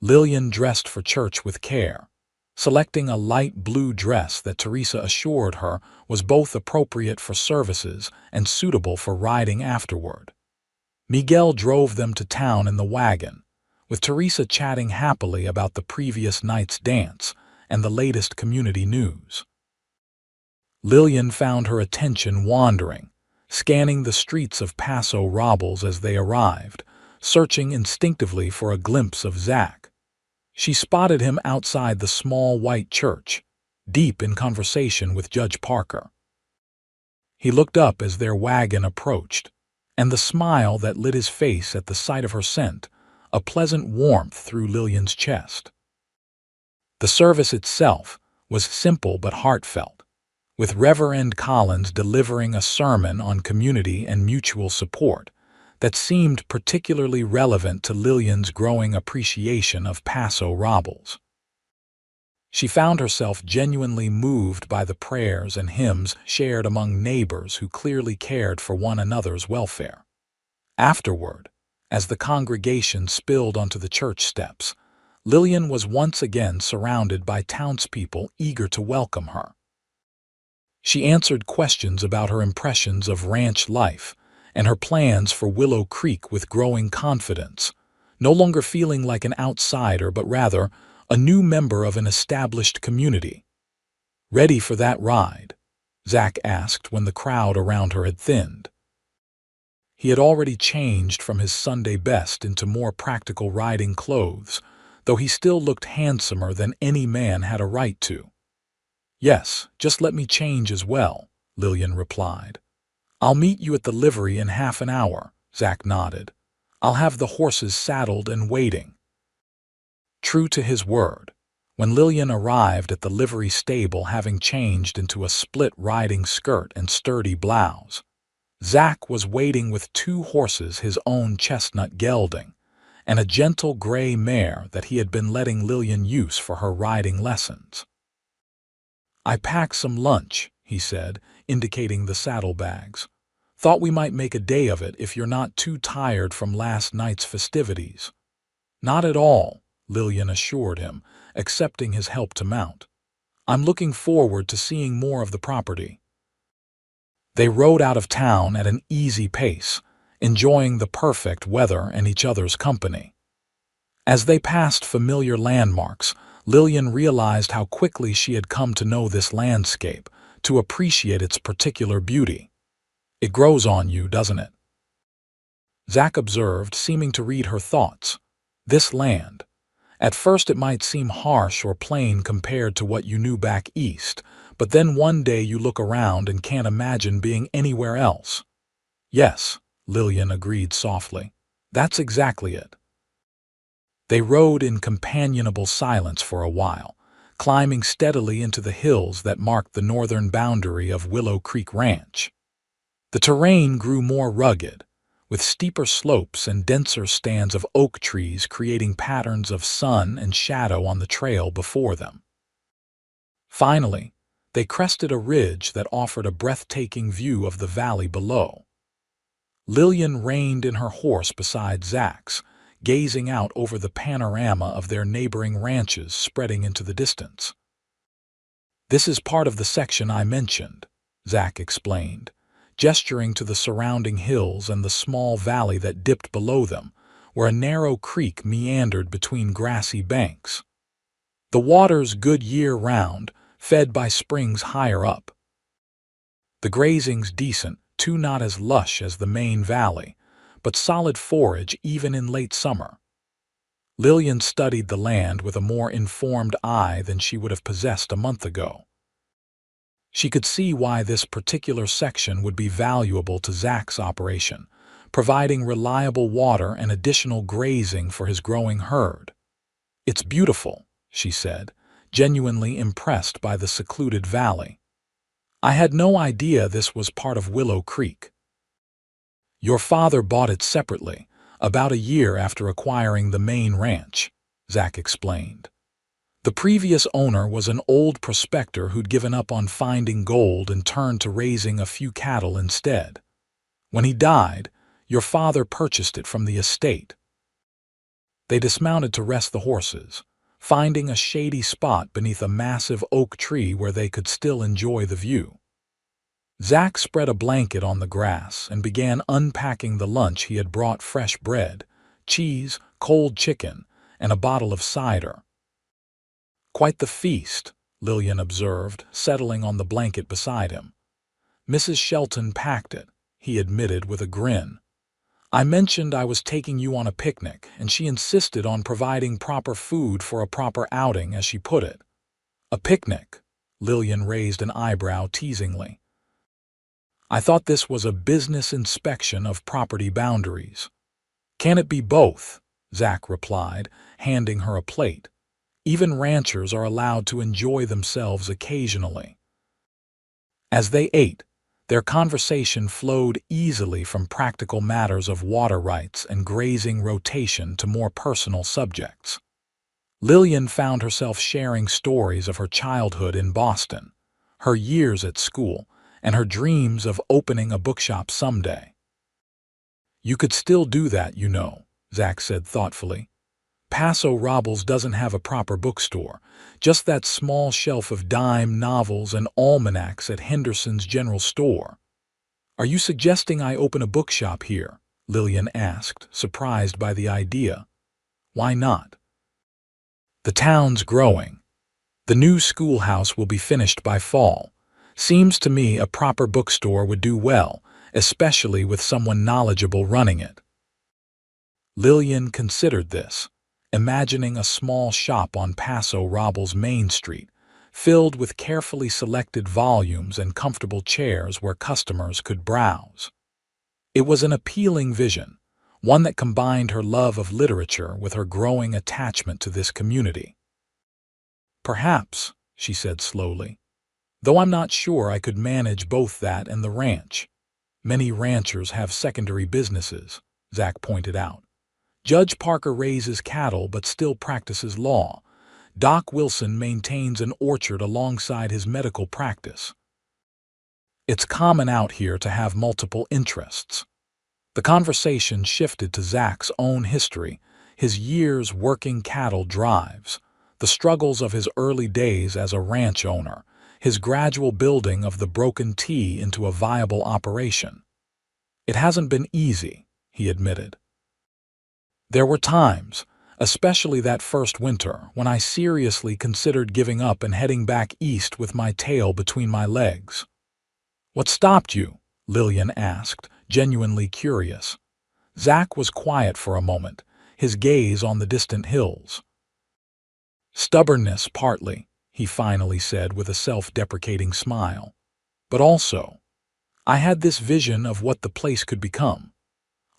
Lillian dressed for church with care, selecting a light blue dress that Teresa assured her was both appropriate for services and suitable for riding afterward. Miguel drove them to town in the wagon, with Teresa chatting happily about the previous night's dance and the latest community news. Lillian found her attention wandering, scanning the streets of Paso Robles as they arrived, searching instinctively for a glimpse of Zach. She spotted him outside the small white church, deep in conversation with Judge Parker. He looked up as their wagon approached, and the smile that lit his face at the sight of her sent a pleasant warmth through Lillian's chest. The service itself was simple but heartfelt, with Reverend Collins delivering a sermon on community and mutual support that seemed particularly relevant to Lillian's growing appreciation of Paso Robles. She found herself genuinely moved by the prayers and hymns shared among neighbors who clearly cared for one another's welfare. Afterward, as the congregation spilled onto the church steps, Lillian was once again surrounded by townspeople eager to welcome her. She answered questions about her impressions of ranch life and her plans for Willow Creek with growing confidence, no longer feeling like an outsider but rather a new member of an established community. "Ready for that ride?" Zach asked when the crowd around her had thinned. He had already changed from his Sunday best into more practical riding clothes, though he still looked handsomer than any man had a right to. "Yes, just let me change as well," Lillian replied. "I'll meet you at the livery in half an hour," Zach nodded. "I'll have the horses saddled and waiting." True to his word, when Lillian arrived at the livery stable having changed into a split riding skirt and sturdy blouse, Zack was waiting with 2 horses, his own chestnut gelding, and a gentle gray mare that he had been letting Lillian use for her riding lessons. "I packed some lunch," he said, indicating the saddlebags. "Thought we might make a day of it if you're not too tired from last night's festivities." "Not at all," Lillian assured him, accepting his help to mount. "I'm looking forward to seeing more of the property." They rode out of town at an easy pace, enjoying the perfect weather and each other's company. As they passed familiar landmarks, Lillian realized how quickly she had come to know this landscape, to appreciate its particular beauty. "It grows on you, doesn't it?" Zack observed, seeming to read her thoughts. "This land. At first it might seem harsh or plain compared to what you knew back east, but then one day you look around and can't imagine being anywhere else." "Yes," Lillian agreed softly. "That's exactly it." They rode in companionable silence for a while, climbing steadily into the hills that marked the northern boundary of Willow Creek Ranch. The terrain grew more rugged, with steeper slopes and denser stands of oak trees creating patterns of sun and shadow on the trail before them. Finally, they crested a ridge that offered a breathtaking view of the valley below. Lillian reined in her horse beside Zack's, gazing out over the panorama of their neighboring ranches spreading into the distance. "This is part of the section I mentioned," Zack explained, gesturing to the surrounding hills and the small valley that dipped below them, where a narrow creek meandered between grassy banks. "The water's good year-round, fed by springs higher up. The grazing's decent, too, not as lush as the main valley, but solid forage even in late summer." Lillian studied the land with a more informed eye than she would have possessed a month ago. She could see why this particular section would be valuable to Zack's operation, providing reliable water and additional grazing for his growing herd. "It's beautiful," she said, genuinely impressed by the secluded valley. "I had no idea this was part of Willow Creek." "Your father bought it separately, about a year after acquiring the main ranch," Zack explained. "The previous owner was an old prospector who'd given up on finding gold and turned to raising a few cattle instead. When he died, your father purchased it from the estate." They dismounted to rest the horses, finding a shady spot beneath a massive oak tree where they could still enjoy the view. Zack spread a blanket on the grass and began unpacking the lunch he had brought: fresh bread, cheese, cold chicken, and a bottle of cider. "Quite the feast," Lillian observed, settling on the blanket beside him. "Mrs. Shelton packed it," he admitted with a grin. "I mentioned I was taking you on a picnic, and she insisted on providing proper food for a proper outing, as she put it." "A picnic?" Lillian raised an eyebrow teasingly. "I thought this was a business inspection of property boundaries." "Can it be both?" Zack replied, handing her a plate. "Even ranchers are allowed to enjoy themselves occasionally." As they ate, their conversation flowed easily from practical matters of water rights and grazing rotation to more personal subjects. Lillian found herself sharing stories of her childhood in Boston, her years at school, and her dreams of opening a bookshop someday. "You could still do that, you know," Zack said thoughtfully. "Paso Robles doesn't have a proper bookstore, just that small shelf of dime novels and almanacs at Henderson's General Store." "Are you suggesting I open a bookshop here?" Lillian asked, surprised by the idea. "Why not?" "The town's growing. The new schoolhouse will be finished by fall. Seems to me a proper bookstore would do well, especially with someone knowledgeable running it." Lillian considered this, imagining a small shop on Paso Robles Main Street, filled with carefully selected volumes and comfortable chairs where customers could browse. It was an appealing vision, one that combined her love of literature with her growing attachment to this community. "Perhaps," she said slowly, "though I'm not sure I could manage both that and the ranch. Many ranchers have secondary businesses, Zach pointed out. Judge Parker raises cattle but still practices law. Doc Wilson maintains an orchard alongside his medical practice. It's common out here to have multiple interests. The conversation shifted to Zach's own history, his years working cattle drives, the struggles of his early days as a ranch owner, his gradual building of the Broken T into a viable operation. It hasn't been easy, he admitted. There were times, especially that first winter, when I seriously considered giving up and heading back east with my tail between my legs. What stopped you? Lillian asked, genuinely curious. Zach was quiet for a moment, his gaze on the distant hills. Stubbornness, partly, he finally said with a self-deprecating smile. But also, I had this vision of what the place could become.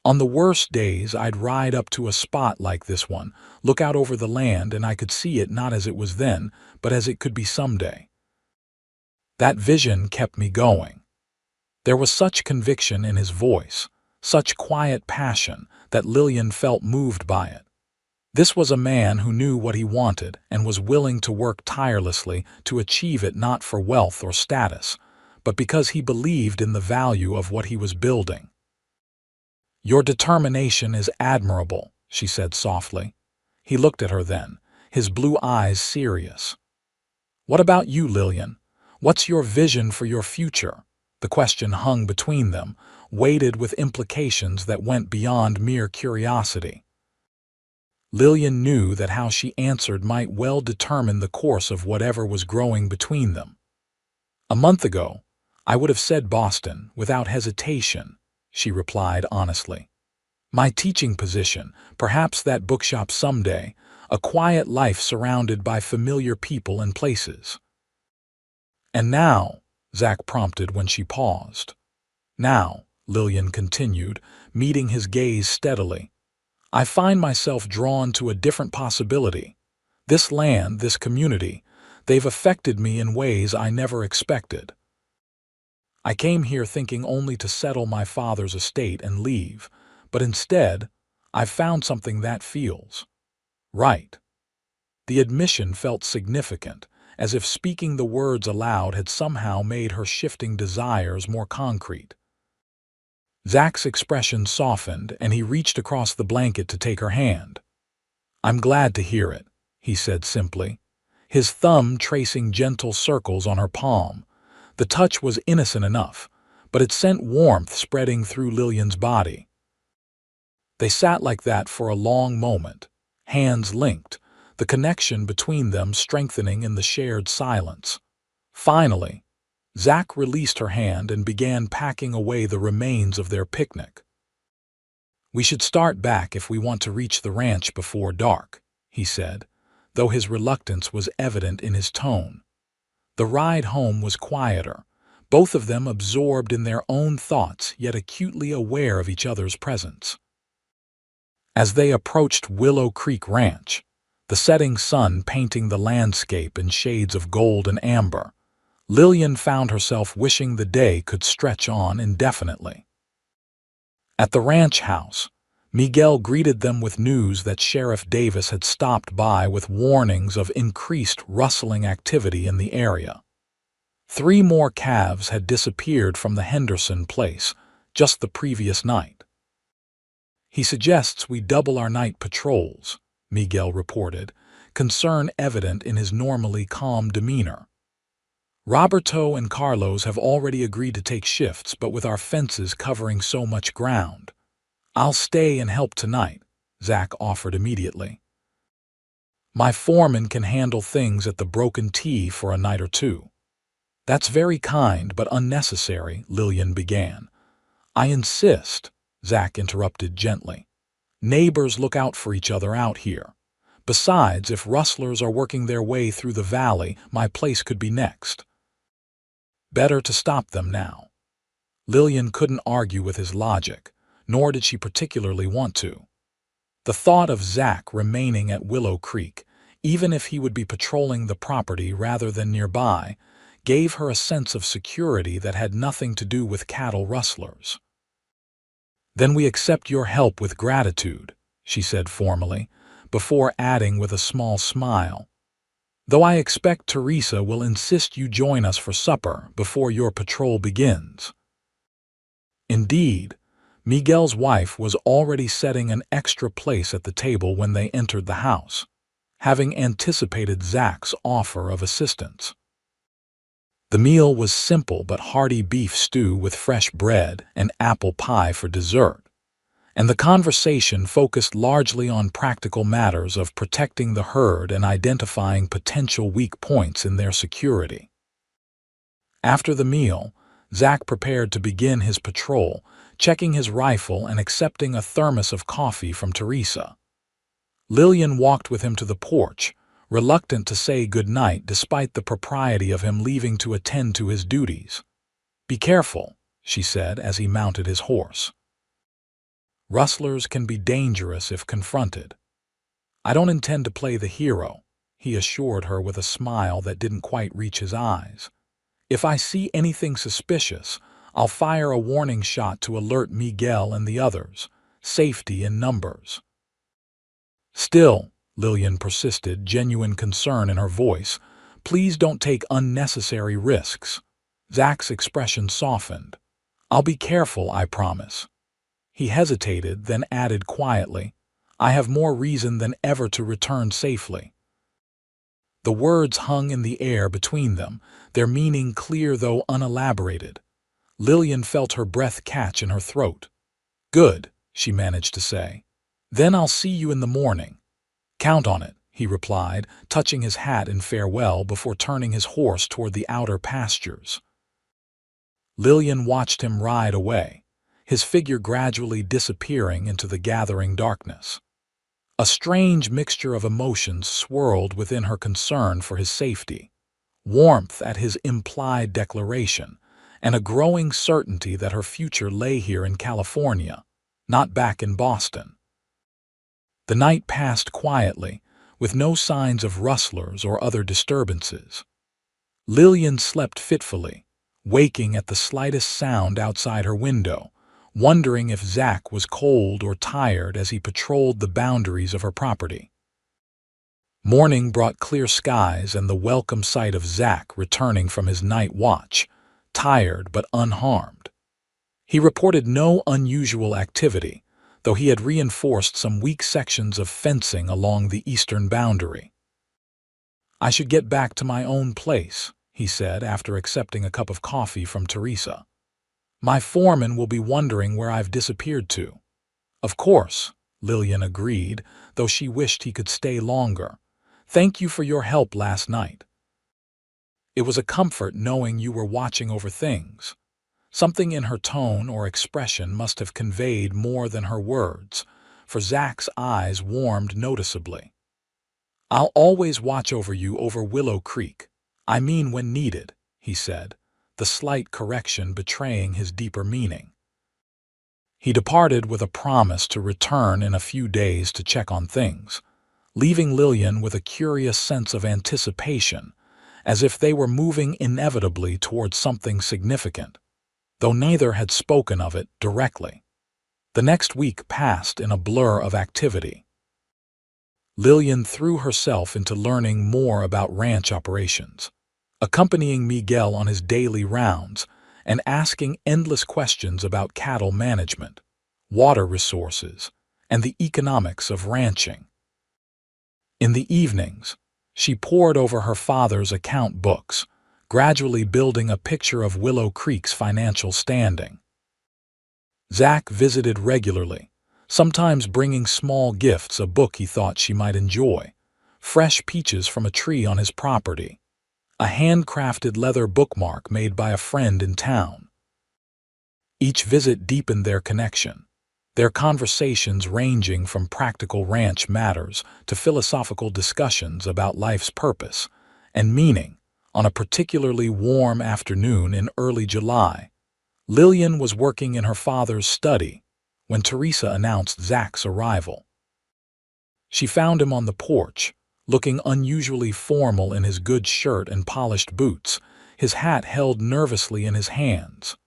On the worst days, I'd ride up to a spot like this one, look out over the land, and I could see it not as it was then, but as it could be someday. That vision kept me going. There was such conviction in his voice, such quiet passion, that Lillian felt moved by it. This was a man who knew what he wanted and was willing to work tirelessly to achieve it, not for wealth or status, but because he believed in the value of what he was building. Your determination is admirable, she said softly. He looked at her then, his blue eyes serious. What about you, Lillian? What's your vision for your future? The question hung between them, weighted with implications that went beyond mere curiosity. Lillian knew that how she answered might well determine the course of whatever was growing between them. A month ago, I would have said Boston, without hesitation, she replied honestly. My teaching position, perhaps that bookshop someday, a quiet life surrounded by familiar people and places. And now, Zach prompted when she paused. Now, Lillian continued, meeting his gaze steadily, I find myself drawn to a different possibility. This land, this community, they've affected me in ways I never expected. I came here thinking only to settle my father's estate and leave, but instead, I've found something that feels right. The admission felt significant, as if speaking the words aloud had somehow made her shifting desires more concrete. Zach's expression softened, and he reached across the blanket to take her hand. I'm glad to hear it, he said simply, his thumb tracing gentle circles on her palm. The touch was innocent enough, but it sent warmth spreading through Lillian's body. They sat like that for a long moment, hands linked, the connection between them strengthening in the shared silence. Finally, Zach released her hand and began packing away the remains of their picnic. We should start back if we want to reach the ranch before dark, he said, though his reluctance was evident in his tone. The ride home was quieter, both of them absorbed in their own thoughts yet acutely aware of each other's presence. As they approached Willow Creek Ranch, the setting sun painting the landscape in shades of gold and amber, Lillian found herself wishing the day could stretch on indefinitely. At the ranch house, Miguel greeted them with news that Sheriff Davis had stopped by with warnings of increased rustling activity in the area. 3 more calves had disappeared from the Henderson place just the previous night. He suggests we double our night patrols, Miguel reported, concern evident in his normally calm demeanor. Roberto and Carlos have already agreed to take shifts, but with our fences covering so much ground, I'll stay and help tonight, Zach offered immediately. My foreman can handle things at the Broken T for a night or 2. That's very kind but unnecessary, Lillian began. I insist, Zach interrupted gently. Neighbors look out for each other out here. Besides, if rustlers are working their way through the valley, my place could be next. Better to stop them now. Lillian couldn't argue with his logic, nor did she particularly want to. The thought of Zach remaining at Willow Creek, even if he would be patrolling the property rather than nearby, gave her a sense of security that had nothing to do with cattle rustlers. "Then we accept your help with gratitude," she said formally, before adding with a small smile, "though I expect Teresa will insist you join us for supper before your patrol begins." Indeed, Miguel's wife was already setting an extra place at the table when they entered the house, having anticipated Zach's offer of assistance. The meal was simple but hearty beef stew with fresh bread and apple pie for dessert, and the conversation focused largely on practical matters of protecting the herd and identifying potential weak points in their security. After the meal, Zach prepared to begin his patrol, checking his rifle and accepting a thermos of coffee from Teresa. Lillian walked with him to the porch, reluctant to say goodnight despite the propriety of him leaving to attend to his duties. "Be careful," she said as he mounted his horse. "Rustlers can be dangerous if confronted." "I don't intend to play the hero," he assured her with a smile that didn't quite reach his eyes. "If I see anything suspicious, I'll fire a warning shot to alert Miguel and the others. Safety in numbers." "Still," Lillian persisted, genuine concern in her voice, "please don't take unnecessary risks." Zach's expression softened. "I'll be careful, I promise." He hesitated, then added quietly, "I have more reason than ever to return safely." The words hung in the air between them, their meaning clear though unelaborated. Lillian felt her breath catch in her throat. "Good," she managed to say. "Then I'll see you in the morning." "Count on it," he replied, touching his hat in farewell before turning his horse toward the outer pastures. Lillian watched him ride away, his figure gradually disappearing into the gathering darkness. A strange mixture of emotions swirled within her concern for his safety, warmth at his implied declaration, and a growing certainty that her future lay here in California, not back in Boston. The night passed quietly, with no signs of rustlers or other disturbances. Lillian slept fitfully, waking at the slightest sound outside her window, wondering if Zach was cold or tired as he patrolled the boundaries of her property. Morning brought clear skies and the welcome sight of Zach returning from his night watch, tired but unharmed. He reported no unusual activity, though he had reinforced some weak sections of fencing along the eastern boundary. "I should get back to my own place," he said after accepting a cup of coffee from Teresa. "My foreman will be wondering where I've disappeared to." "Of course," Lillian agreed, though she wished he could stay longer. "Thank you for your help last night. It was a comfort knowing you were watching over things." Something in her tone or expression must have conveyed more than her words, for Zach's eyes warmed noticeably. "I'll always watch over you over Willow Creek. I mean when needed," he said, the slight correction betraying his deeper meaning. He departed with a promise to return in a few days to check on things, leaving Lillian with a curious sense of anticipation, as if they were moving inevitably towards something significant, though neither had spoken of it directly. The next week passed in a blur of activity. Lillian threw herself into learning more about ranch operations, accompanying Miguel on his daily rounds and asking endless questions about cattle management, water resources, and the economics of ranching. In the evenings, she pored over her father's account books, gradually building a picture of Willow Creek's financial standing. Zach visited regularly, sometimes bringing small gifts, a book he thought she might enjoy, fresh peaches from a tree on his property, a handcrafted leather bookmark made by a friend in town. Each visit deepened their connection, their conversations ranging from practical ranch matters to philosophical discussions about life's purpose and meaning. On a particularly warm afternoon in early July, Lillian was working in her father's study when Teresa announced Zach's arrival. She found him on the porch, looking unusually formal in his good shirt and polished boots, his hat held nervously in his hands.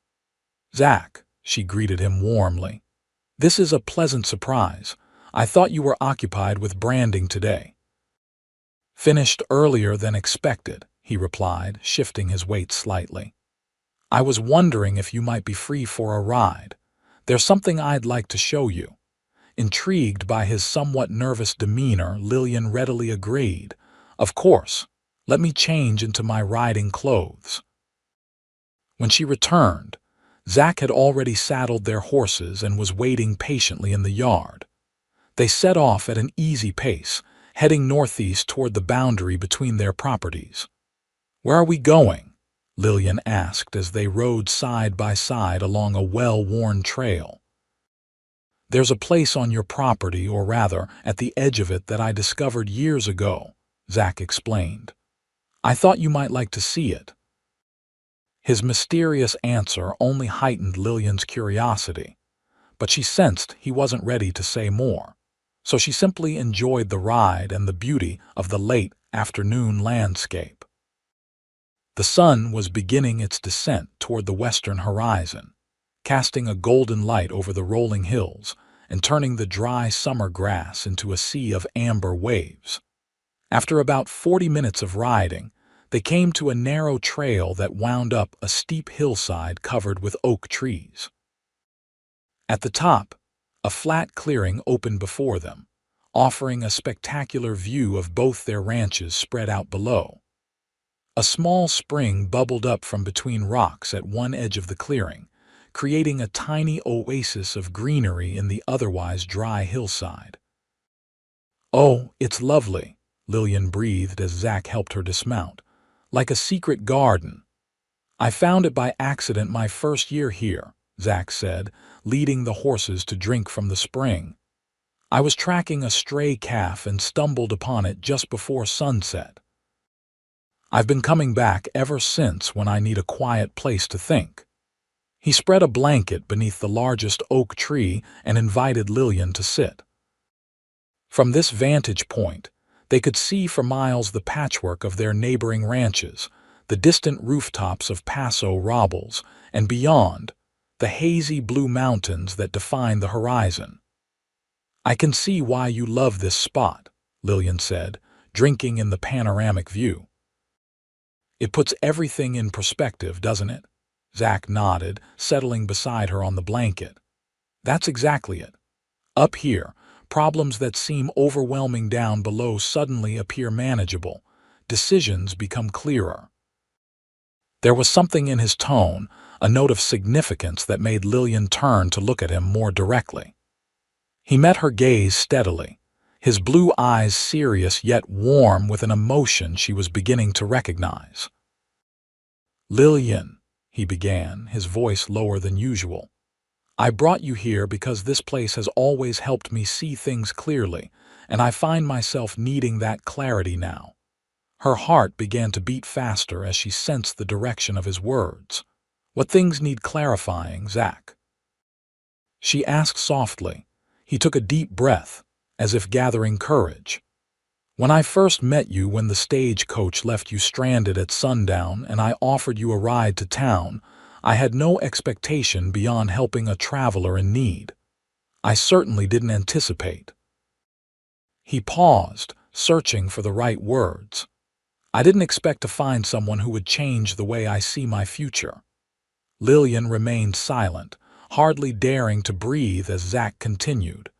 "Zach," she greeted him warmly. "This is a pleasant surprise. I thought you were occupied with branding today." "Finished earlier than expected," he replied, shifting his weight slightly. "I was wondering if you might be free for a ride. There's something I'd like to show you." Intrigued by his somewhat nervous demeanor, Lillian readily agreed. "Of course. Let me change into my riding clothes." When she returned, Zach had already saddled their horses and was waiting patiently in the yard. They set off at an easy pace, heading northeast toward the boundary between their properties. "Where are we going?" Lillian asked as they rode side by side along a well-worn trail. "There's a place on your property, or rather, at the edge of it, that I discovered years ago," Zach explained. "I thought you might like to see it." His mysterious answer only heightened Lillian's curiosity, but she sensed he wasn't ready to say more, so she simply enjoyed the ride and the beauty of the late afternoon landscape. The sun was beginning its descent toward the western horizon, casting a golden light over the rolling hills and turning the dry summer grass into a sea of amber waves. After about 40 minutes of riding, they came to a narrow trail that wound up a steep hillside covered with oak trees. At the top, a flat clearing opened before them, offering a spectacular view of both their ranches spread out below. A small spring bubbled up from between rocks at one edge of the clearing, creating a tiny oasis of greenery in the otherwise dry hillside. "Oh, it's lovely," Lillian breathed as Zach helped her dismount. "Like a secret garden." "I found it by accident my first year here," Zach said, leading the horses to drink from the spring. "I was tracking a stray calf and stumbled upon it just before sunset. I've been coming back ever since when I need a quiet place to think." He spread a blanket beneath the largest oak tree and invited Lillian to sit. From this vantage point, they could see for miles the patchwork of their neighboring ranches, the distant rooftops of Paso Robles, and beyond, the hazy blue mountains that define the horizon. "I can see why you love this spot," Lillian said, drinking in the panoramic view. "It puts everything in perspective, doesn't it?" Zach nodded, settling beside her on the blanket. "That's exactly it. Up here, problems that seem overwhelming down below suddenly appear manageable. Decisions become clearer." There was something in his tone, a note of significance that made Lillian turn to look at him more directly. He met her gaze steadily, his blue eyes serious yet warm with an emotion she was beginning to recognize. "Lillian," he began, his voice lower than usual, "I brought you here because this place has always helped me see things clearly, and I find myself needing that clarity now." Her heart began to beat faster as she sensed the direction of his words. "What things need clarifying, Zach?" She asked softly. He took a deep breath, as if gathering courage. "When I first met you, when the stagecoach left you stranded at Sundown and I offered you a ride to town, I had no expectation beyond helping a traveler in need. I certainly didn't anticipate." He paused, searching for the right words. "I didn't expect to find someone who would change the way I see my future." Lillian remained silent, hardly daring to breathe as Zach continued.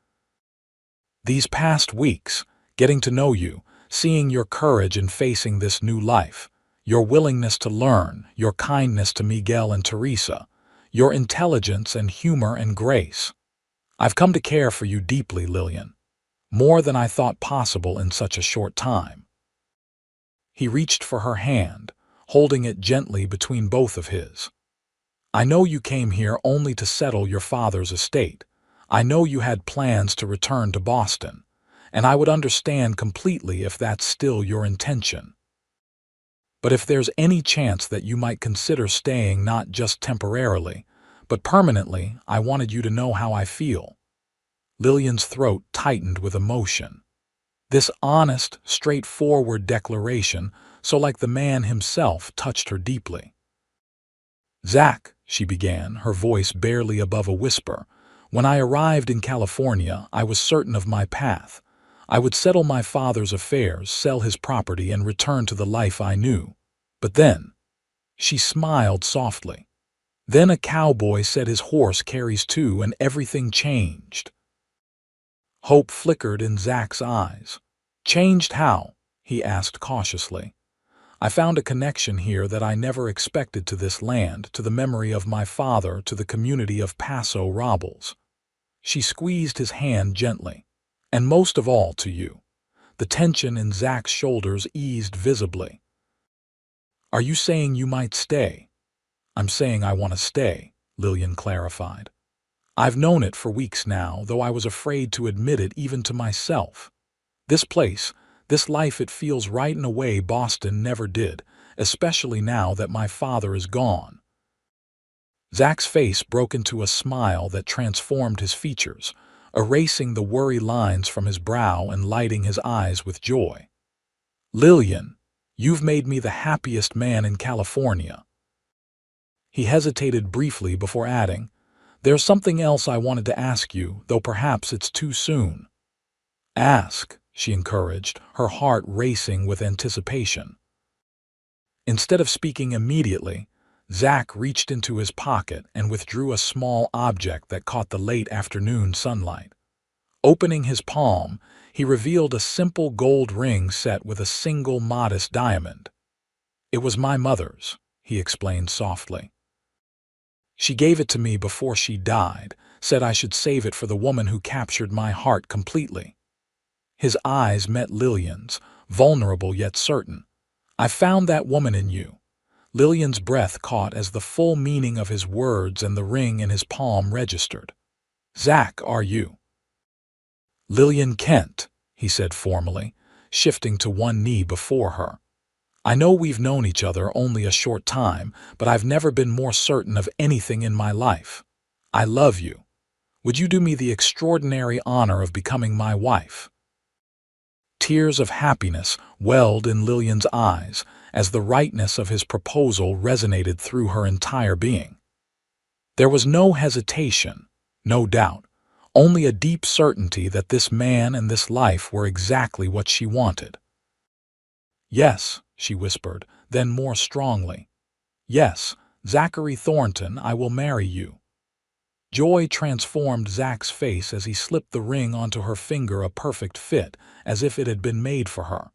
"These past weeks, getting to know you, seeing your courage in facing this new life, your willingness to learn, your kindness to Miguel and Teresa, your intelligence and humor and grace. I've come to care for you deeply, Lillian, more than I thought possible in such a short time." He reached for her hand, holding it gently between both of his. "I know you came here only to settle your father's estate. I know you had plans to return to Boston, and I would understand completely if that's still your intention. But if there's any chance that you might consider staying not just temporarily, but permanently, I wanted you to know how I feel." Lillian's throat tightened with emotion. This honest, straightforward declaration, so like the man himself, touched her deeply. "Zach," she began, her voice barely above a whisper, "when I arrived in California, I was certain of my path. I would settle my father's affairs, sell his property, and return to the life I knew. But then," she smiled softly, "then a cowboy said his horse carries two, and everything changed." Hope flickered in Zach's eyes. "Changed how?" he asked cautiously. "I found a connection here that I never expected to this land, to the memory of my father, to the community of Paso Robles." She squeezed his hand gently. "And most of all to you." The tension in Zach's shoulders eased visibly. "Are you saying you might stay?" "I'm saying I want to stay," Lillian clarified. "I've known it for weeks now, though I was afraid to admit it even to myself. This place, this life, it feels right in a way Boston never did, especially now that my father is gone." Zach's face broke into a smile that transformed his features, erasing the worry lines from his brow and lighting his eyes with joy. "Lillian, you've made me the happiest man in California." He hesitated briefly before adding, "There's something else I wanted to ask you, though perhaps it's too soon." "Ask," she encouraged, her heart racing with anticipation. Instead of speaking immediately, Zach reached into his pocket and withdrew a small object that caught the late afternoon sunlight. Opening his palm, he revealed a simple gold ring set with a single modest diamond. "It was my mother's," he explained softly. "She gave it to me before she died, said I should save it for the woman who captured my heart completely." His eyes met Lillian's, vulnerable yet certain. "I found that woman in you." Lillian's breath caught as the full meaning of his words and the ring in his palm registered. "Zach, are you?" "Lillian Kent," he said formally, shifting to one knee before her. "I know we've known each other only a short time, but I've never been more certain of anything in my life. I love you. Would you do me the extraordinary honor of becoming my wife?" Tears of happiness welled in Lillian's eyes as the rightness of his proposal resonated through her entire being. There was no hesitation, no doubt, only a deep certainty that this man and this life were exactly what she wanted. "Yes," she whispered, then more strongly, "Yes, Zachary Thornton, I will marry you." Joy transformed Zach's face as he slipped the ring onto her finger, a perfect fit, as if it had been made for her.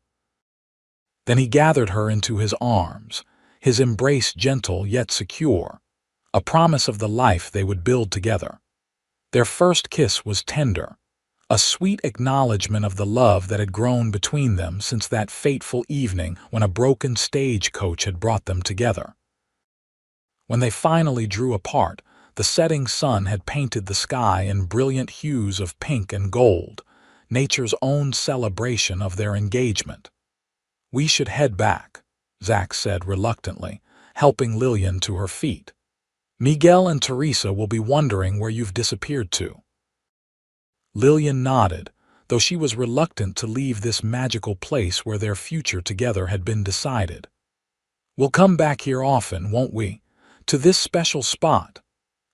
Then he gathered her into his arms, his embrace gentle yet secure, a promise of the life they would build together. Their first kiss was tender, a sweet acknowledgement of the love that had grown between them since that fateful evening when a broken stagecoach had brought them together. When they finally drew apart, the setting sun had painted the sky in brilliant hues of pink and gold, nature's own celebration of their engagement. "We should head back," Zach said reluctantly, helping Lillian to her feet. "Miguel and Teresa will be wondering where you've disappeared to." Lillian nodded, though she was reluctant to leave this magical place where their future together had been decided. "We'll come back here often, won't we? To this special spot?"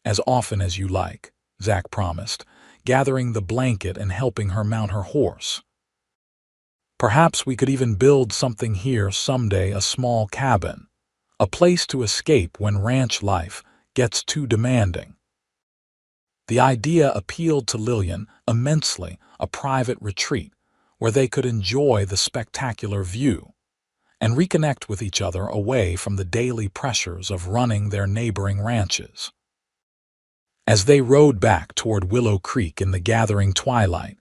"As often as you like," Zach promised, gathering the blanket and helping her mount her horse. "Perhaps we could even build something here someday, a small cabin, a place to escape when ranch life gets too demanding." The idea appealed to Lillian immensely, a private retreat where they could enjoy the spectacular view and reconnect with each other away from the daily pressures of running their neighboring ranches. As they rode back toward Willow Creek in the gathering twilight,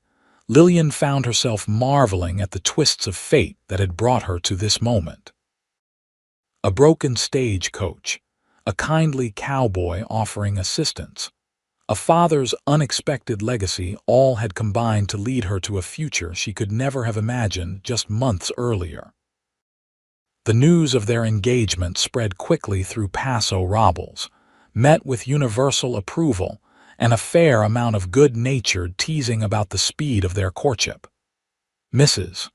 Lillian found herself marveling at the twists of fate that had brought her to this moment. A broken stagecoach, a kindly cowboy offering assistance, a father's unexpected legacy, all had combined to lead her to a future she could never have imagined just months earlier. The news of their engagement spread quickly through Paso Robles, met with universal approval and a fair amount of good-natured teasing about the speed of their courtship. Mrs.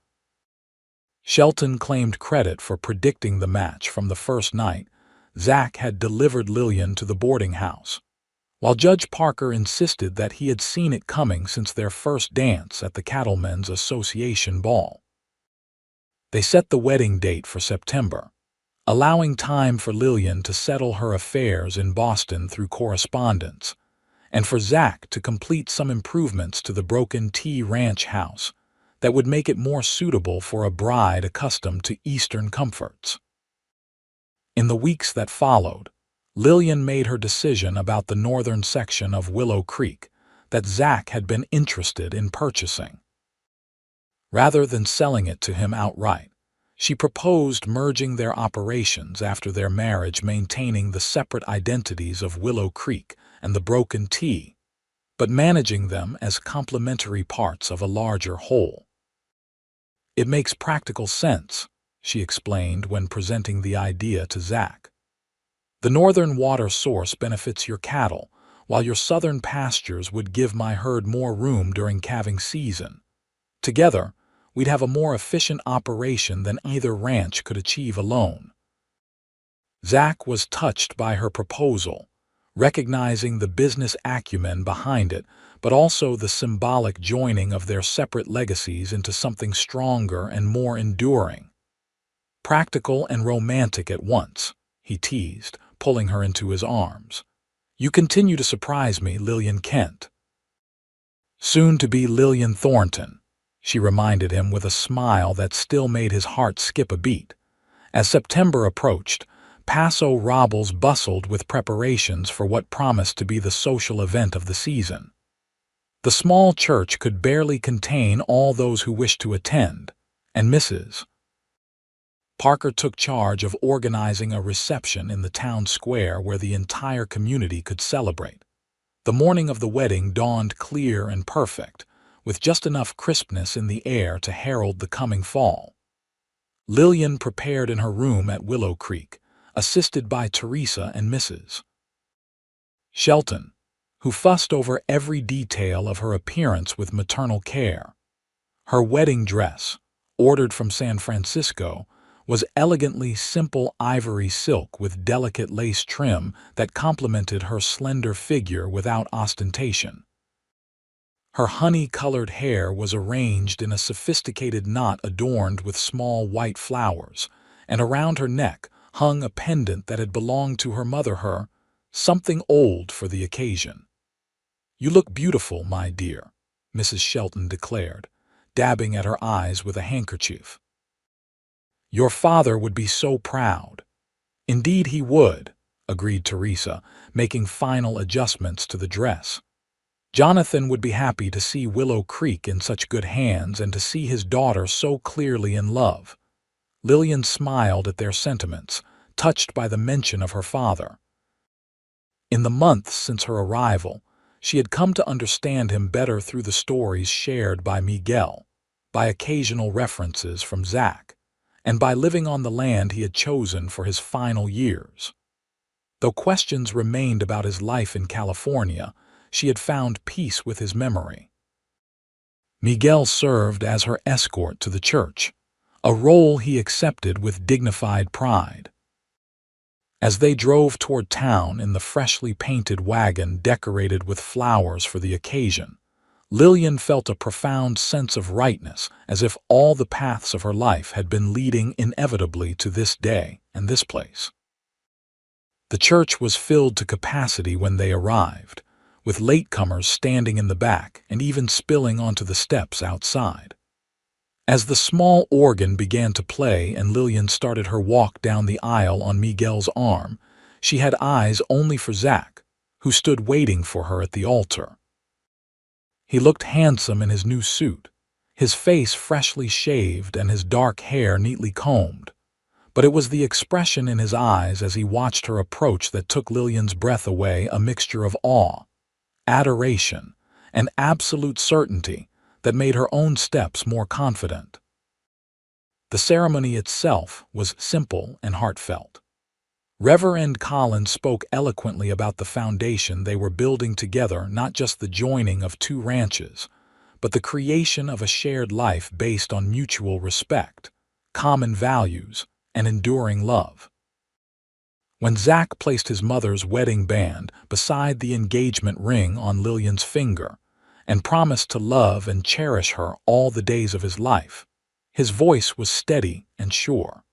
Shelton claimed credit for predicting the match from the first night. Zach had delivered Lillian to the boarding house, while Judge Parker insisted that he had seen it coming since their first dance at the Cattlemen's Association ball. They set the wedding date for September, allowing time for Lillian to settle her affairs in Boston through correspondence, and for Zach to complete some improvements to the Broken T Ranch house that would make it more suitable for a bride accustomed to Eastern comforts. In the weeks that followed, Lillian made her decision about the northern section of Willow Creek that Zach had been interested in purchasing. Rather than selling it to him outright, she proposed merging their operations after their marriage, maintaining the separate identities of Willow Creek and the Broken T, but managing them as complementary parts of a larger whole. "It makes practical sense," she explained when presenting the idea to Zach. "The northern water source benefits your cattle, while your southern pastures would give my herd more room during calving season. Together, we'd have a more efficient operation than either ranch could achieve alone." Zach was touched by her proposal, recognizing the business acumen behind it, but also the symbolic joining of their separate legacies into something stronger and more enduring. "Practical and romantic at once," he teased, pulling her into his arms. "You continue to surprise me, Lillian Kent." "Soon to be Lillian Thornton," she reminded him with a smile that still made his heart skip a beat. As September approached, Paso Robles bustled with preparations for what promised to be the social event of the season. The small church could barely contain all those who wished to attend, and Mrs. Parker took charge of organizing a reception in the town square where the entire community could celebrate. The morning of the wedding dawned clear and perfect, with just enough crispness in the air to herald the coming fall. Lillian prepared in her room at Willow Creek, assisted by Teresa and Mrs. Shelton, who fussed over every detail of her appearance with maternal care. Her wedding dress, ordered from San Francisco, was elegantly simple ivory silk with delicate lace trim that complemented her slender figure without ostentation. Her honey-colored hair was arranged in a sophisticated knot adorned with small white flowers, and around her neck hung a pendant that had belonged to her mother, something old for the occasion. "You look beautiful, my dear," Mrs. Shelton declared, dabbing at her eyes with a handkerchief. "Your father would be so proud." "Indeed he would," agreed Teresa, making final adjustments to the dress. "Jonathan would be happy to see Willow Creek in such good hands and to see his daughter so clearly in love." Lillian smiled at their sentiments, touched by the mention of her father. In the months since her arrival, she had come to understand him better through the stories shared by Miguel, by occasional references from Zach, and by living on the land he had chosen for his final years. Though questions remained about his life in California, she had found peace with his memory. Miguel served as her escort to the church, a role he accepted with dignified pride. As they drove toward town in the freshly painted wagon decorated with flowers for the occasion, Lillian felt a profound sense of rightness, as if all the paths of her life had been leading inevitably to this day and this place. The church was filled to capacity when they arrived, with latecomers standing in the back and even spilling onto the steps outside. As the small organ began to play and Lillian started her walk down the aisle on Miguel's arm, she had eyes only for Zach, who stood waiting for her at the altar. He looked handsome in his new suit, his face freshly shaved and his dark hair neatly combed, but it was the expression in his eyes as he watched her approach that took Lillian's breath away, a mixture of awe, adoration, and absolute certainty that made her own steps more confident. The ceremony itself was simple and heartfelt. Reverend Collins spoke eloquently about the foundation they were building together, not just the joining of two ranches, but the creation of a shared life based on mutual respect, common values, and enduring love. When Zach placed his mother's wedding band beside the engagement ring on Lillian's finger and promised to love and cherish her all the days of his life, his voice was steady and sure.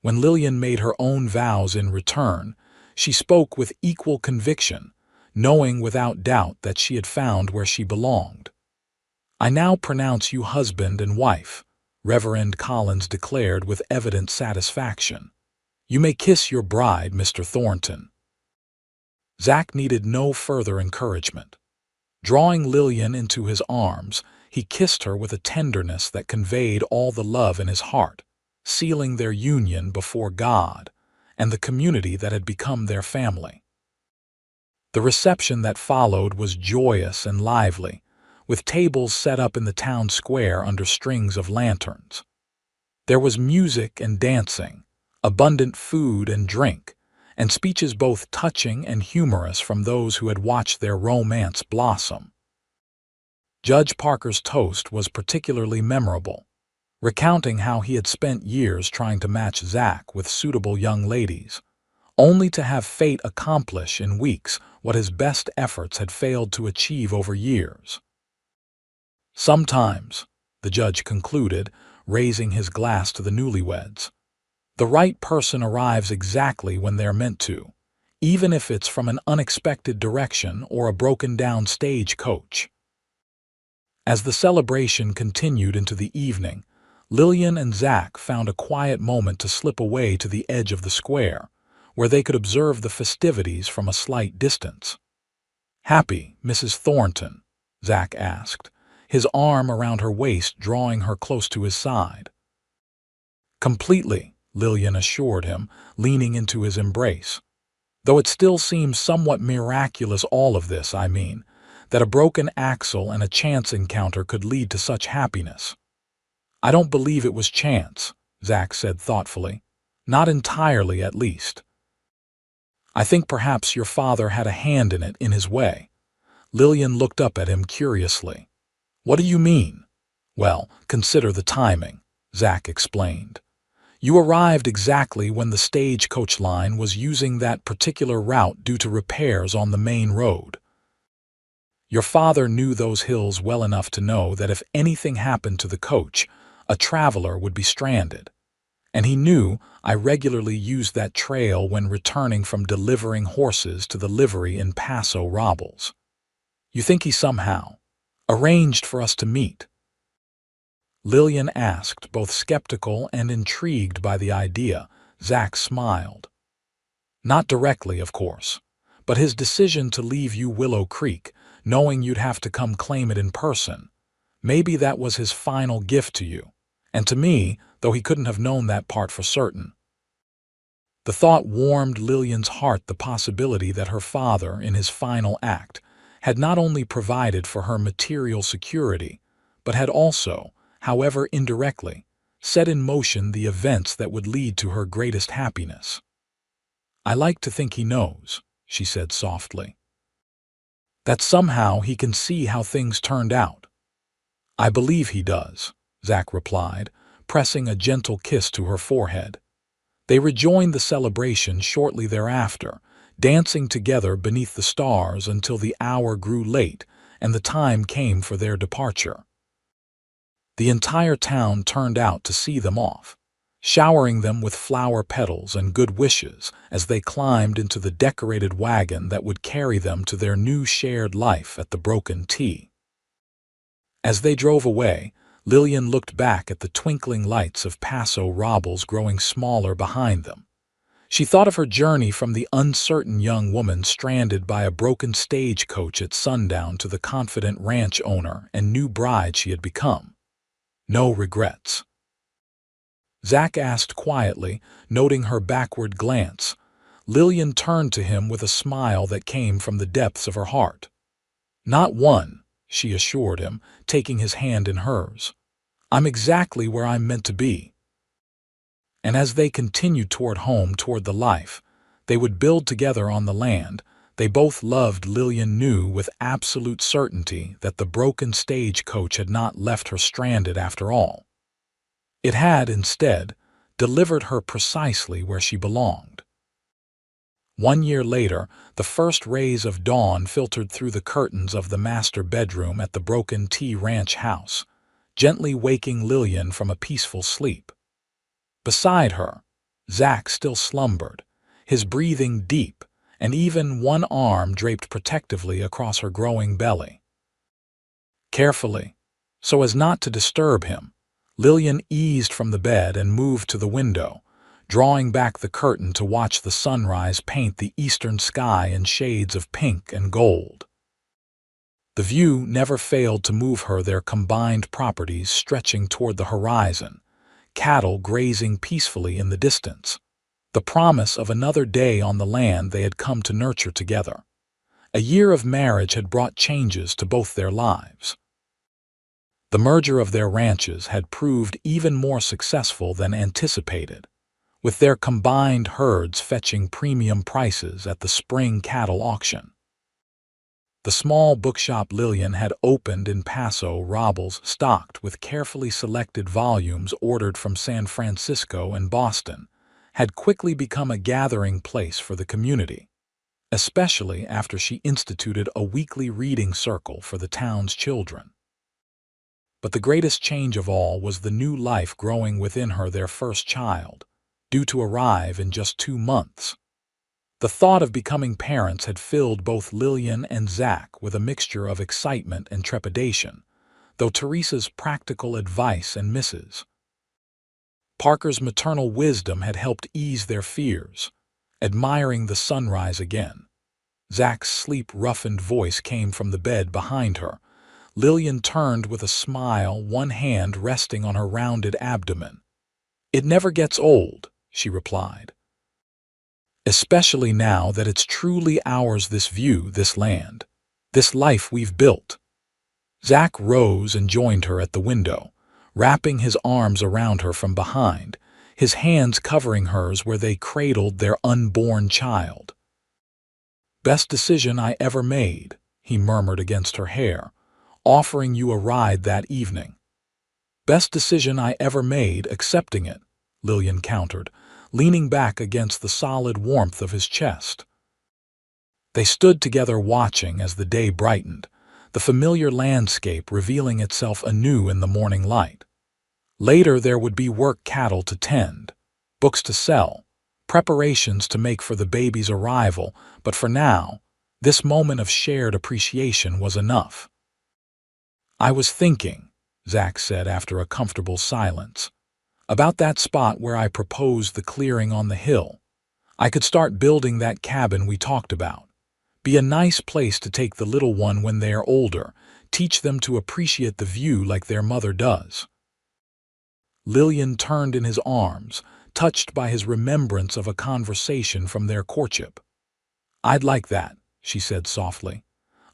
When Lillian made her own vows in return, she spoke with equal conviction, knowing without doubt that she had found where she belonged. "I now pronounce you husband and wife," Reverend Collins declared with evident satisfaction. "You may kiss your bride, Mr. Thornton." Zach needed no further encouragement. Drawing Lillian into his arms, he kissed her with a tenderness that conveyed all the love in his heart, sealing their union before God and the community that had become their family. The reception that followed was joyous and lively, with tables set up in the town square under strings of lanterns. There was music and dancing, abundant food and drink, and speeches both touching and humorous from those who had watched their romance blossom. Judge Parker's toast was particularly memorable, recounting how he had spent years trying to match Zach with suitable young ladies, only to have fate accomplish in weeks what his best efforts had failed to achieve over years. "Sometimes," the judge concluded, raising his glass to the newlyweds, "the right person arrives exactly when they're meant to, even if it's from an unexpected direction or a broken-down stagecoach." As the celebration continued into the evening, Lillian and Zach found a quiet moment to slip away to the edge of the square, where they could observe the festivities from a slight distance. "Happy, Mrs. Thornton?" Zach asked, his arm around her waist drawing her close to his side. "Completely," Lillian assured him, leaning into his embrace. "Though it still seems somewhat miraculous, all of this, I mean, that a broken axle and a chance encounter could lead to such happiness." "I don't believe it was chance," Zach said thoughtfully. "Not entirely, at least. I think perhaps your father had a hand in it in his way." Lillian looked up at him curiously. "What do you mean?" "Well, consider the timing," Zach explained. "You arrived exactly when the stagecoach line was using that particular route due to repairs on the main road. Your father knew those hills well enough to know that if anything happened to the coach, a traveler would be stranded. And he knew I regularly used that trail when returning from delivering horses to the livery in Paso Robles. You think he somehow arranged for us to meet?" Lillian asked, both skeptical and intrigued by the idea. Zach smiled. "Not directly, of course, but his decision to leave you Willow Creek, knowing you'd have to come claim it in person, maybe that was his final gift to you, and to me, though he couldn't have known that part for certain." The thought warmed Lillian's heart, the possibility that her father, in his final act, had not only provided for her material security, but had also, however indirectly, set in motion the events that would lead to her greatest happiness. "I like to think he knows," she said softly. "That somehow he can see how things turned out." "I believe he does," Zach replied, pressing a gentle kiss to her forehead. They rejoined the celebration shortly thereafter, dancing together beneath the stars until the hour grew late and the time came for their departure. The entire town turned out to see them off, showering them with flower petals and good wishes as they climbed into the decorated wagon that would carry them to their new shared life at the Broken T. As they drove away, Lillian looked back at the twinkling lights of Paso Robles growing smaller behind them. She thought of her journey from the uncertain young woman stranded by a broken stagecoach at Sundown to the confident ranch owner and new bride she had become. No regrets. Zach asked quietly, noting her backward glance. Lillian turned to him with a smile that came from the depths of her heart. "Not one," she assured him, taking his hand in hers. "I'm exactly where I'm meant to be." And as they continued toward home, toward the life they would build together on the land, They both loved Lillian knew with absolute certainty that the broken stagecoach had not left her stranded after all. It had, instead, delivered her precisely where she belonged. 1 year later, the first rays of dawn filtered through the curtains of the master bedroom at the Broken T Ranch house, gently waking Lillian from a peaceful sleep. Beside her, Zack still slumbered, his breathing deep, and even one arm draped protectively across her growing belly. Carefully, so as not to disturb him, Lillian eased from the bed and moved to the window, drawing back the curtain to watch the sunrise paint the eastern sky in shades of pink and gold. The view never failed to move her, their combined properties stretching toward the horizon, cattle grazing peacefully in the distance, the promise of another day on the land they had come to nurture together. A year of marriage had brought changes to both their lives. The merger of their ranches had proved even more successful than anticipated, with their combined herds fetching premium prices at the spring cattle auction. The small bookshop Lillian had opened in Paso Robles, stocked with carefully selected volumes ordered from San Francisco and Boston, had quickly become a gathering place for the community, especially after she instituted a weekly reading circle for the town's children. But the greatest change of all was the new life growing within her, their first child, due to arrive in just 2 months. The thought of becoming parents had filled both Lillian and Zack with a mixture of excitement and trepidation, though Teresa's practical advice and Mrs. Parker's maternal wisdom had helped ease their fears. Admiring the sunrise again, Zack's sleep-roughened voice came from the bed behind her. Lillian turned with a smile, one hand resting on her rounded abdomen. "It never gets old," she replied. "Especially now that it's truly ours, this view, this land, this life we've built." Zack rose and joined her at the window, wrapping his arms around her from behind, his hands covering hers where they cradled their unborn child. "Best decision I ever made," he murmured against her hair, "offering you a ride that evening." "Best decision I ever made, accepting it," Lillian countered, leaning back against the solid warmth of his chest. They stood together watching as the day brightened, the familiar landscape revealing itself anew in the morning light. Later there would be work, cattle to tend, books to sell, preparations to make for the baby's arrival, but for now, this moment of shared appreciation was enough. "I was thinking," Zack said after a comfortable silence, "about that spot where I proposed, the clearing on the hill. I could start building that cabin we talked about. Be a nice place to take the little one when they are older, teach them to appreciate the view like their mother does." Lillian turned in his arms, touched by his remembrance of a conversation from their courtship. "I'd like that," she said softly.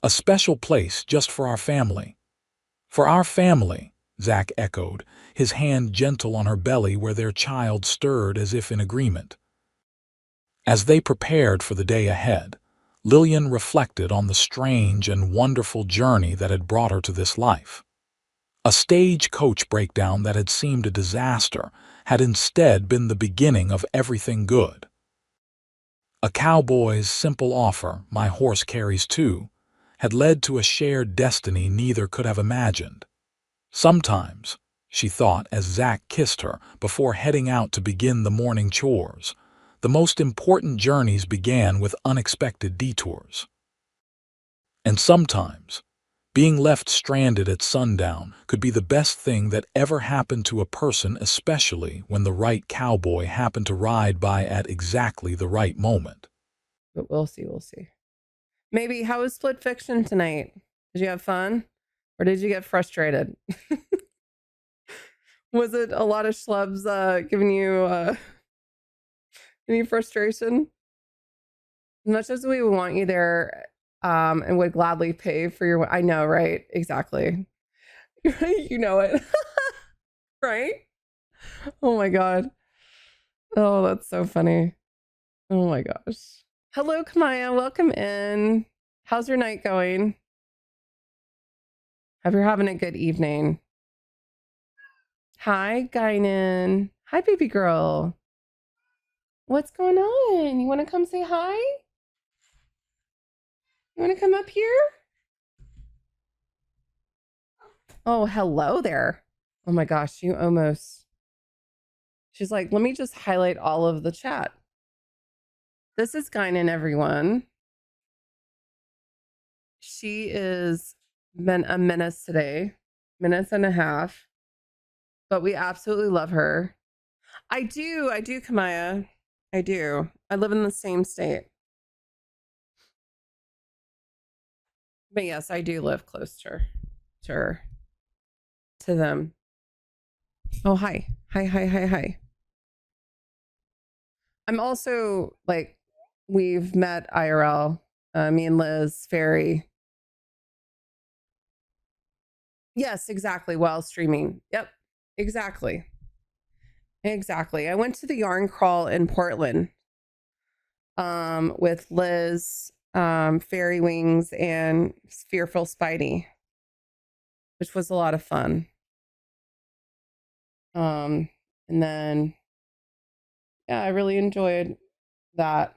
"A special place just for our family." "For our family," Zack echoed, his hand gentle on her belly where their child stirred as if in agreement. As they prepared for the day ahead, Lillian reflected on the strange and wonderful journey that had brought her to this life. A stagecoach breakdown that had seemed a disaster had instead been the beginning of everything good. A cowboy's simple offer, "My horse carries two," had led to a shared destiny neither could have imagined. Sometimes, she thought as Zack kissed her before heading out to begin the morning chores, the most important journeys began with unexpected detours. And sometimes, being left stranded at sundown could be the best thing that ever happened to a person, especially when the right cowboy happened to ride by at exactly the right moment. But we'll see. We'll see. Maybe, how was Split Fiction tonight? Did you have fun? Or did you get frustrated? Was it a lot of schlubs giving you any frustration? As much as we want you there and would gladly pay for your... I know, right? Exactly. You know it. Right? Oh my God. Oh, that's so funny. Oh my gosh. Hello, Kamaya. Welcome in. How's your night going? Hope you're having a good evening. Hi, Guinan. Hi, baby girl. What's going on? You want to come say hi? You want to come up here? Oh, hello there. Oh my gosh, you almost. She's like, let me just highlight all of the chat. This is Guinan, everyone. She is a menace today, minutes and a half, but we absolutely love her. I do, Kamaya. I do. I live in the same state. But yes, I do live close to her, to them. Oh, hi. Hi. I'm also like, we've met IRL, me and Liz, Ferry. Yes, exactly. While streaming. Yep, exactly. I went to the yarn crawl in Portland with Liz, Fairy Wings, and Fearful Spidey, which was a lot of fun. And then, yeah, I really enjoyed that.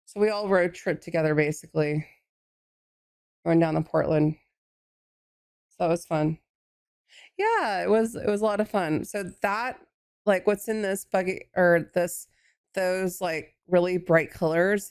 So we all road trip together, basically, going down to Portland. So that was fun. Yeah, it was a lot of fun. So that, like, what's in this buggy or those like really bright colors